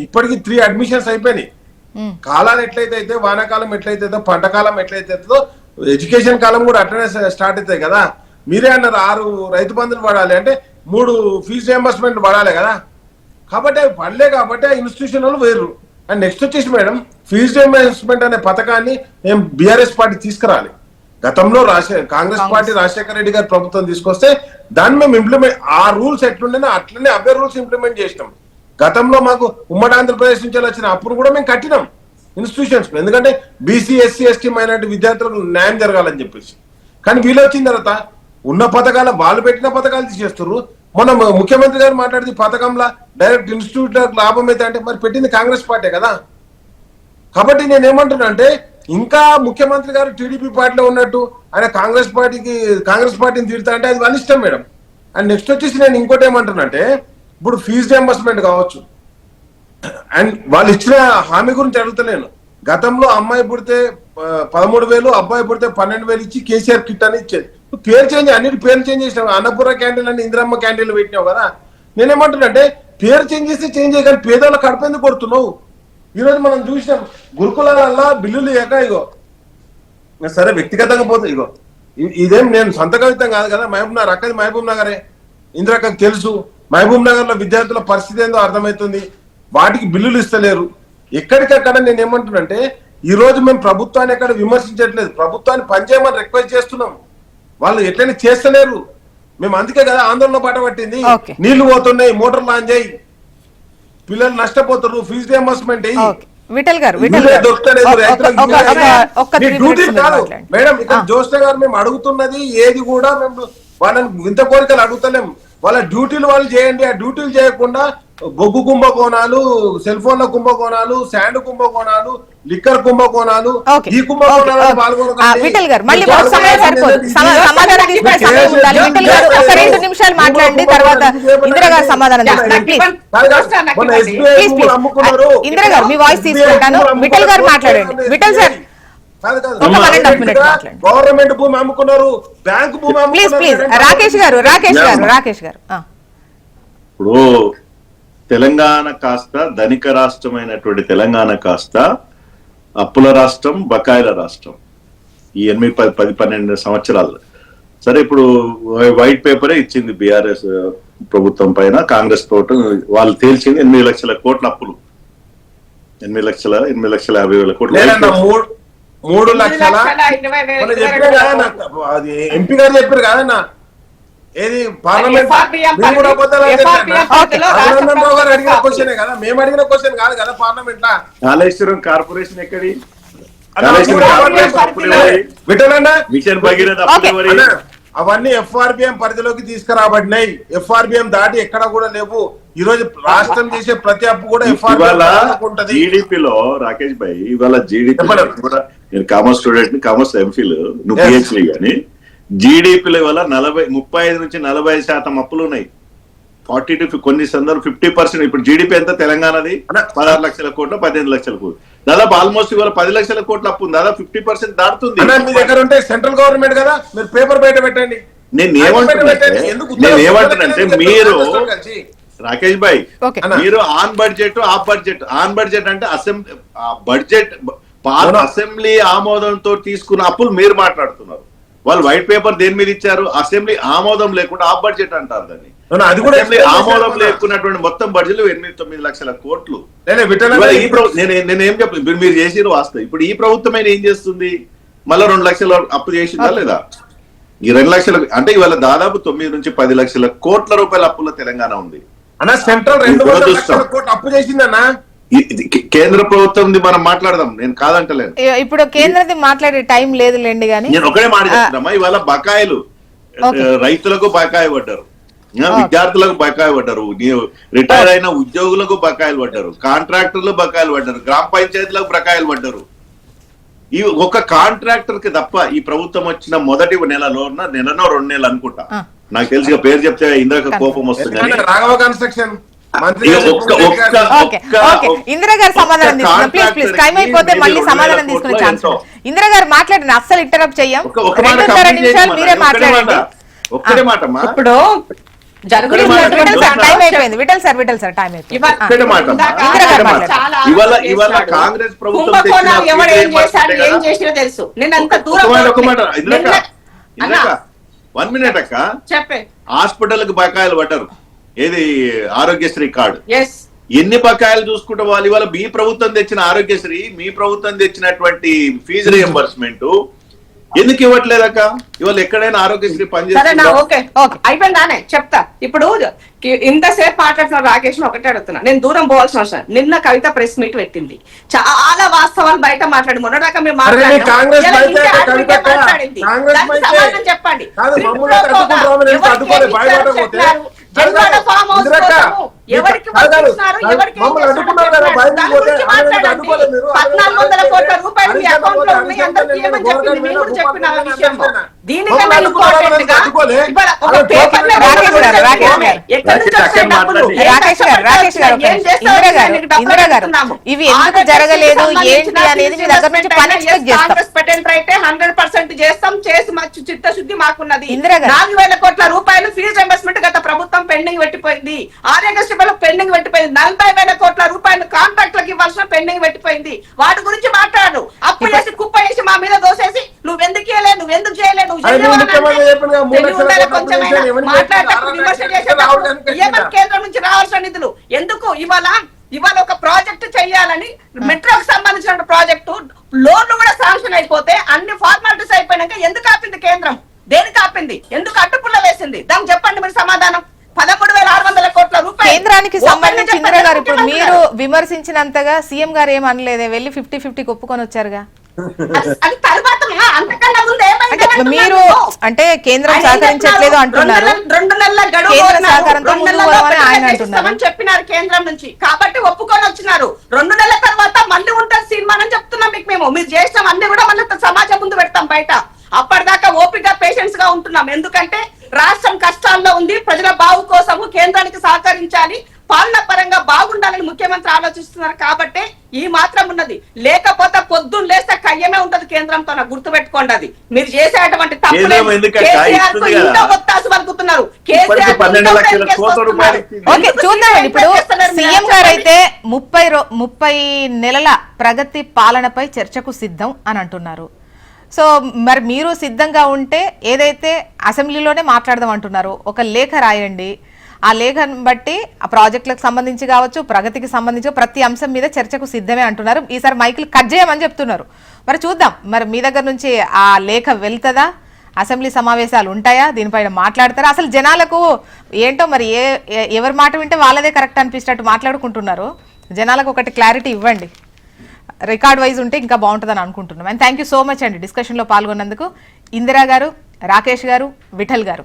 ఇప్పటికి 3 అడ్మిషన్స్ అయిపోయినాయి. కాలాలు ఎట్లయితే అయితే వానాకాలం ఎట్లయితే పంట కాలం ఎట్లయితే ఎడ్యుకేషన్ కాలం కూడా అట్లనే స్టార్ట్ అవుతాయి కదా. మీరే అన్నారు 6 రైతు బంధులు పడాలి అంటే 3 ఫీజు రియంబర్స్మెంట్ పడాలి కదా. కాబట్టి అవి పడలే కాబట్టి ఆ ఇన్స్టిట్యూషన్ వాళ్ళు వేరు. అండ్ నెక్స్ట్ వచ్చేసి మేడం ఫీజు రియంబర్స్మెంట్ అనే పథకాన్ని మేము బీఆర్ఎస్ పార్టీ తీసుకురాలి. గతంలో కాంగ్రెస్ పార్టీ రాజశేఖర రెడ్డి గారి ప్రభుత్వం తీసుకొస్తే దాన్ని మేము ఇంప్లిమెంట్, ఆ రూల్స్ ఎట్లుండేనో అట్లనే అవే రూల్స్ ఇంప్లిమెంట్ చేసినాం. గతంలో మాకు ఉమ్మడి ఆంధ్రప్రదేశ్ నుంచి వచ్చిన అప్పుడు కూడా మేము కట్టినాం ఇన్స్టిట్యూషన్స్, ఎందుకంటే బీసీ SC ST మైనారిటీ విద్యార్థులకు న్యాయం జరగాలని చెప్పేసి. కానీ వీళ్ళు వచ్చిన తర్వాత ఉన్న పథకాలు వాళ్ళు పెట్టిన పథకాలు తీసేస్తారు. మన ముఖ్యమంత్రి గారు మాట్లాడితే పథకంలా డైరెక్ట్ ఇన్స్టిట్యూట్ లాభం అయితే అంటే మరి పెట్టింది కాంగ్రెస్ పార్టీ కదా. కాబట్టి నేను ఏమంటున్నా అంటే ఇంకా ముఖ్యమంత్రి గారు టీడీపీ పార్టీలో ఉన్నట్టు ఆయన కాంగ్రెస్ పార్టీని తిడతా అంటే అది అనిష్టం మేడం. అండ్ నెక్స్ట్ వచ్చేసి నేను ఇంకోటి ఏమంటానంటే ఇప్పుడు ఫీజు రియంబర్స్మెంట్ కావచ్చు అండ్ వాళ్ళు ఇచ్చిన హామీ గురించి అడుగుతలేను. గతంలో అమ్మాయి పుడితే 13,000, అబ్బాయి పుడితే 12,000 ఇచ్చి కేసీఆర్ కిట్ అని ఇచ్చేది. పేరు చేంజ్, అన్నిటి పేరు చేంజ్ చేసినావు. అన్నపూర్ణ క్యాంటీన్ అని ఇందిరమ్మ క్యాంటీన్లు పెట్టినావు కదా. నేనేమంటున్నానంటే పేరు చేంజ్ చేస్తే చేంజ్ చేయగానే పేదోళ్ళ కడపేందుకు కొడుతున్నావు. ఈరోజు మనం చూసినాం గురుకులాలల్లో బిల్లులు లేక ఇగో సరే వ్యక్తిగతంగా పోతే ఇగో ఇదేం నేను సొంత కవితం కాదు కదా. మహబూబ్ నగర్ అక్కది మహబూబ్ నగరే, ఇందిరక్కకి తెలుసు మహబూబ్ నగర్ లో విద్యార్థుల పరిస్థితి ఏందో అర్థమవుతుంది. వాటికి బిల్లులు ఇస్తలేరు. ఎక్కడికక్కడ నేను ఏమంటున్నానంటే ఈ రోజు మేము ప్రభుత్వాన్ని ఎక్కడ విమర్శించట్లేదు, ప్రభుత్వాన్ని పనిచేయమని రిక్వెస్ట్ చేస్తున్నాం. వాళ్ళు ఎట్లయినా చేస్తలేరు. మేము అందుకే కదా ఆందోళన పాట పట్టింది. నీళ్లు పోతున్నాయి, మోటార్లు ఆన్ చేయి, పిల్లలు నష్టపోతారు, ఫీజు రియంబర్స్మెంట్ విఠల్ గారు డ్యూటీ కాదు మేడం. ఇక్కడ జోష్ణ గారు మేము అడుగుతున్నది ఏది కూడా మేము వాళ్ళని వింత కోరికలు అడుగుతలేము. వాళ్ళ డ్యూటీలు వాళ్ళు చేయండి. ఆ డ్యూటీలు చేయకుండా బొగ్గు కుంభకోణాలు, సెల్ ఫోన్ల కుంభకోణాలు, శాండ్ కుంభకోణాలు, లిక్కర్ కుంభకోణాలు, ఈ కుంభకోణాలు విఠల్ గారు మళ్ళీ సమయం సరిపోదు, సమాధానం తీసుకునే సమయం ఉండాలి. విఠల్ గారు ఒక 2 నిమిషాలు మాట్లాడండి, తర్వాత ఇందిరా గారు సమాధానం ఇందిరా గారు మీ వాయిస్ తీసుకుంటాను. విఠల్ గారు మాట్లాడండి. విఠల్ సార్ గవర్నమెంట్ భూమి అమ్ముకున్నారు, బ్యాంకు భూమి అమ్ముకున్నారు. రాకేష్ గారు ఇప్పుడు తెలంగాణ కాస్త ధనిక రాష్ట్రమైనటువంటి తెలంగాణ కాస్త అప్పుల రాష్ట్రం, బకాయిల రాష్ట్రం ఈ 8, 10, 12 సంవత్సరాలు. సరే ఇప్పుడు వైట్ పేపరే ఇచ్చింది బీఆర్ఎస్ ప్రభుత్వం పైన, కాంగ్రెస్ ప్రభుత్వం వాళ్ళు తేల్చింది 8 లక్షల కోట్ల అప్పులు, 8,50,000 కోట్లు. 3 లక్షల ఎంపీ గారు చెప్పారు కాదన్నా. ఏది పార్లమెంట్ అడిగిన క్వశ్చన్ కదా, మేము అడిగిన క్వశ్చన్ కాదు కదా పార్లమెంట్ లా. కాళేశ్వరం కార్పొరేషన్ ఎక్కడి అవన్నీ FRBM పరిధిలోకి తీసుకురాబడినాయి. FRBM దాటి ఎక్కడ కూడా లేవు. ఈ రోజు రాష్ట్రం చేసే ప్రతి అప్పు కూడా జీడిపిలో. రాకేష్ భాయ్ ఇవాళ జీడిపి కూడా, నేను కామర్స్ స్టూడెంట్, కామర్స్ ఎంఫిల్, నువ్వు పిహెచ్డి కానీ జీడిపిలో ఇవాళ 35 నుంచి 40% అప్పులు ఉన్నాయి. 40 to కొన్ని సందర్భం 50%. ఇప్పుడు జీడిపి ఎంత తెలంగాణది? 16 లక్షల కోట్లు, 15 లక్షల కోట్లు, దాదాపు ఆల్మోస్ట్ ఇవాళ 10 లక్షల కోట్లు అప్పు ఉంది. దాదాపు 50% దాటుతుంది. మీ దగ్గర ఉంటే సెంట్రల్ గవర్నమెంట్ కదా, మీరు పేపర్ బయట పెట్టండి. నేను ఏమంటున్నానంటే మీరు రాకేష్ భాయ్ మీరు on budget, of budget. On budget అంటే బడ్జెట్ అసెంబ్లీ ఆమోదంతో తీసుకున్న అప్పులు మీరు మాట్లాడుతున్నారు. వాళ్ళు వైట్ పేపర్ దేని మీద ఇచ్చారు? అసెంబ్లీ ఆమోదం లేకుండా ఆఫ్ బడ్జెట్ అంటారు దాన్ని. అసెంబ్లీ ఆమోదం లేకున్నటువంటి మొత్తం బడ్జెట్ 8-9 లక్షల కోట్లు. నేనేం చెప్పలేదు, మీరు చేసిరు వాస్తవం. ఇప్పుడు ఈ ప్రభుత్వం ఏం చేస్తుంది? మళ్ళీ 2 లక్షలు అప్పు చేసిందా లేదా? ఈ 2 లక్షలు అంటే ఇవాళ దాదాపు 9 నుంచి 10 లక్షల కోట్ల రూపాయల అప్పుల తెలంగాణ ఉంది. సెంట్రల్ 2 లక్షల కోట్లు అప్పు చేసిందన్నా. కేంద్ర ప్రభుత్వం మనం మాట్లాడదాం, నేను కాదంటలేను. ఇప్పుడు కేంద్రది మాట్లాడే టైం లేదులేండి కానీ నేను ఒకటే మాట చెప్తున్నామా. ఇవాళ బకాయిలు రైతులకు బకాయి పడ్డారు, విద్యార్థులకు బకాయి పడ్డారు, రిటైర్ అయిన ఉద్యోగులకు బకాయిలు పడ్డారు, కాంట్రాక్టర్లు బకాయిలు పడ్డారు, గ్రామ పంచాయతీలకు బకాయిలు పడ్డారు. ఈ ఒక కాంట్రాక్టర్ కి తప్ప ఈ ప్రభుత్వం వచ్చిన మొదటి నెలలో 2 నెలలు అనుకుంటా, నాకు తెలిసి పేరు చెప్తే ఇందాక కోపం వస్తుంది. రాఘవ కన్స్ట్రక్షన్ ఇందిరా గారు సమాధానం తీసుకున్నాం. ప్లీజ్ ప్లీజ్ టైం అయిపోతే మళ్ళీ సమాధానం తీసుకునే ఛాన్స్. ఇందిరా గారు మాట్లాడండి, అస్సలు ఇంటరప్ట్ చెయ్యం. 2.5 నిమిషాలు మీరే మాట్లాడండి. ఒక్కటే మాట ఇప్పుడు టైం అయిపోయింది. విఠల్ సార్ టైం అయిపోయింది. ఇవాళ కాంగ్రెస్ ప్రభుత్వం తెలుసు. వన్ మినిట్ అక్క, హాస్పిటల్ కి బకాయిలు పడ్డారు. ఏది ఆరోగ్యశ్రీ కార్డు, ఎన్ని బకాయిలు చూసుకుంటే వాళ్ళు ఇవాళ మీ ప్రభుత్వం తెచ్చిన ఆరోగ్యశ్రీ, మీ ప్రభుత్వం తెచ్చినటువంటి ఫీజు రియంబర్స్మెంట్ ఎందుకు ఇవ్వట్లేదక్క? ఇవాళ ఎక్కడైనా ఆరోగ్యశ్రీ పనిచేస్తుంది. అయిపోయిందానే చెప్తా. ఇప్పుడు ఇంతసేపు మాట్లాడుతున్న రాకేష్ ఒకటే అడుగుతున్నా, నేను దూరం పోవాల్సిన అవసరం. నిన్న కవిత ప్రెస్ మీట్ పెట్టింది, చాలా వాస్తవాలు బయట మాట్లాడి మొన్నదాకా మీరు మాట్లాడింది. చెప్పండి ఎవరికి కాదు, పంపించినారు, ఎవరికి ఏం మమ్మల్ని చేస్తున్నారో అడ్డుకున్నారు కదా, చెప్పండి. బయటికి దాని పోతే గురించి ఆయన మాట్లాడండి. అడ్డుకోలేదు మీరు. 1400 కోట్ల రూపాయలు మీ హరీష్ అకౌంట్ లో రావు ఉన్నాయి, గారు అందరికీ ఏమని చెప్పింది, మేము కూడా చెప్పిన ఆ విషయం. దీనికన్నా మమ్మల్ని ఇంపార్టెంట్ గా అడ్డుకోలే. ఇవాళ ఒక అలా పేపర్ లో రాకేష్ గారు, రాకేష్ గారు. ఎక్కడి నుంచి వస్తాయి డబ్బులు? ఏం రాకేష్ గారు, రాకేష్ గారు, ఏం చేస్తావు? ఇందిరా గారు, నీకు డబ్బులు ఇందిరా గారు, అడుగుతున్నాము. ఇవి ఎందుకు ఆంధ్రప్రదేశ్కి జరగలేదు సంబంధించిన ఏంటి అనేది మీ దగ్గర నుంచి పని ఎక్స్పెక్ట్ చేస్తాం. కాంగ్రెస్ పెటెంట్ అయితే 100% చేస్తాం, చేసి మంచి చిత్తశుద్ధి మాకున్నది. ఇందిరా గారు. 4000 కోట్ల రూపాయలు ఫీజు రింబర్స్మెంట్ గత ప్రభుత్వం పెండింగ్ పెట్టిపోయింది. ఆరోగ్యశ్రీలో పెండింగ్ పెట్టిపోయింది. 40,000 కోట్ల రూపాయలు కాంట్రాక్ట్లకు ఇవ్వాల్సిన పెండింగ్ పెట్టిపోయింది. వాటి గురించి మాట్లాడు. అప్పు చేసి కుప్ప చేసి మా మీద దోసేసి నువ్వెందుకు ఇవ్వలేదు, నువ్వెందుకు చేయలేదు, నువ్వు అరే, చేయలేవా ముఖ్యమంత్రి అంటే చెప్పిన 3 తెలివి ఉండాలి లక్షల కొంచెమైనా. కోట్ల ఎవరికి మాట్లాడేటప్పుడు చెప్పిన విమర్శ 6 చేసేటప్పుడు లక్షల ఏమని కేంద్రం నుంచి రావాల్సిన నిధులు ఎందుకు ఇవాళ ఒక ప్రాజెక్టు చేయాలని మెట్రోకి సంబంధించిన ప్రాజెక్టు లోన్లు కూడా శాంక్షన్ అయిపోతే అన్ని ఫార్మాలిటీస్ అయిపోయినాక ఎందుకు ఆపింది కేంద్రం? దేనికి ఆపింది? ఎందుకు అడ్డుపుల్ల వేసింది? దానికి చెప్పండి మీరు సమాధానం. 13,600 కోట్ల రూపాయలు కేంద్రానికి సంబంధించి ఇందిరా గారు, ఇప్పుడు మీరు విమర్శించినంతగా సీఎం గారు ఏం అనలేదే, వెళ్ళి 50-50 ఒప్పుకొని వచ్చారుగా. అది తర్వాత అంతకన్నా ముందు ఏమైంది అంటే మీరు అంటే కేంద్రం సహకరించట్లేదు అంటున్నారు, 2 నెలల గడువు కేంద్ర కోరినారు. సహకారంతో 2 ముందుకు నెలల్లో పోవాలని ఆయన అంటున్నారు. చేస్తామని చెప్పినారు కేంద్రం నుంచి, కాబట్టి ఒప్పుకొని వచ్చినారు. 2 నెలల తర్వాత మళ్ళీ ఉంటుంది సినిమా అని చెప్తున్నాం మీకు. మీరు చేసిన అన్ని కూడా మళ్ళీ సమాజం ముందు పెడతాం బయట. అప్పటిదాకా ఓపిక పేషెన్స్ గా ఉంటున్నాం. ఎందుకంటే రాష్ట్రం కష్టాల్లో ఉంది, ప్రజల బాగు కోసము కేంద్రానికి సహకరించాలి, పాలన పరంగా బాగుండాలని ముఖ్యమంత్రి ఆలోచిస్తున్నారు. కాబట్టి ఈ మాత్రం ఉన్నది. లేకపోతే పొద్దున్న లేస్తే కయ్యమే ఉంటది కేంద్రంతో, నాకు గుర్తుపెట్టుకోండి. అది మీరు చేసేటువంటి ఒత్తాసు పలుకుతున్నారు. ఓకే, చూద్దామండి. ఇప్పుడు సీఎం గారు అయితే 30 నెలల ప్రగతి పాలనపై చర్చకు సిద్ధం అని అంటున్నారు. సో మరి మీరు సిద్ధంగా ఉంటే ఏదైతే అసెంబ్లీలోనే మాట్లాడదాం అంటున్నారు, ఒక లేఖ రాయండి. ఆ లేఖను బట్టి ఆ ప్రాజెక్టులకు సంబంధించి కావచ్చు, ప్రగతికి సంబంధించి ప్రతి అంశం మీద చర్చకు సిద్ధమే అంటున్నారు. ఈసారి మైకులు కట్ చేయమని చెప్తున్నారు. మరి చూద్దాం, మరి మీ దగ్గర నుంచి ఆ లేఖ వెళ్తుందా, అసెంబ్లీ సమావేశాలు ఉంటాయా, దీనిపైన మాట్లాడతారా? అసలు జనాలకు ఏంటో మరి ఎవరి మాట వింటే వాళ్ళదే కరెక్ట్ అనిపించేటట్టు మాట్లాడుకుంటున్నారు. జనాలకు ఒకటి క్లారిటీ ఇవ్వండి. రికార్డ్ వైజ్ ఉంటే ఇంకా బాగుంటుందని అనుకుంటున్నాం. And thank you so much అండి డిస్కషన్లో పాల్గొన్నందుకు. ఇందిరా గారు, రాకేష్ గారు, విఠల్ గారు.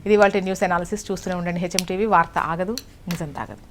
ఇది వాళ్ళ న్యూస్ అనాలిసిస్. చూస్తూనే ఉండండి హెచ్ఎం టీవీ. వార్త ఆగదు, నిజం తాగదు.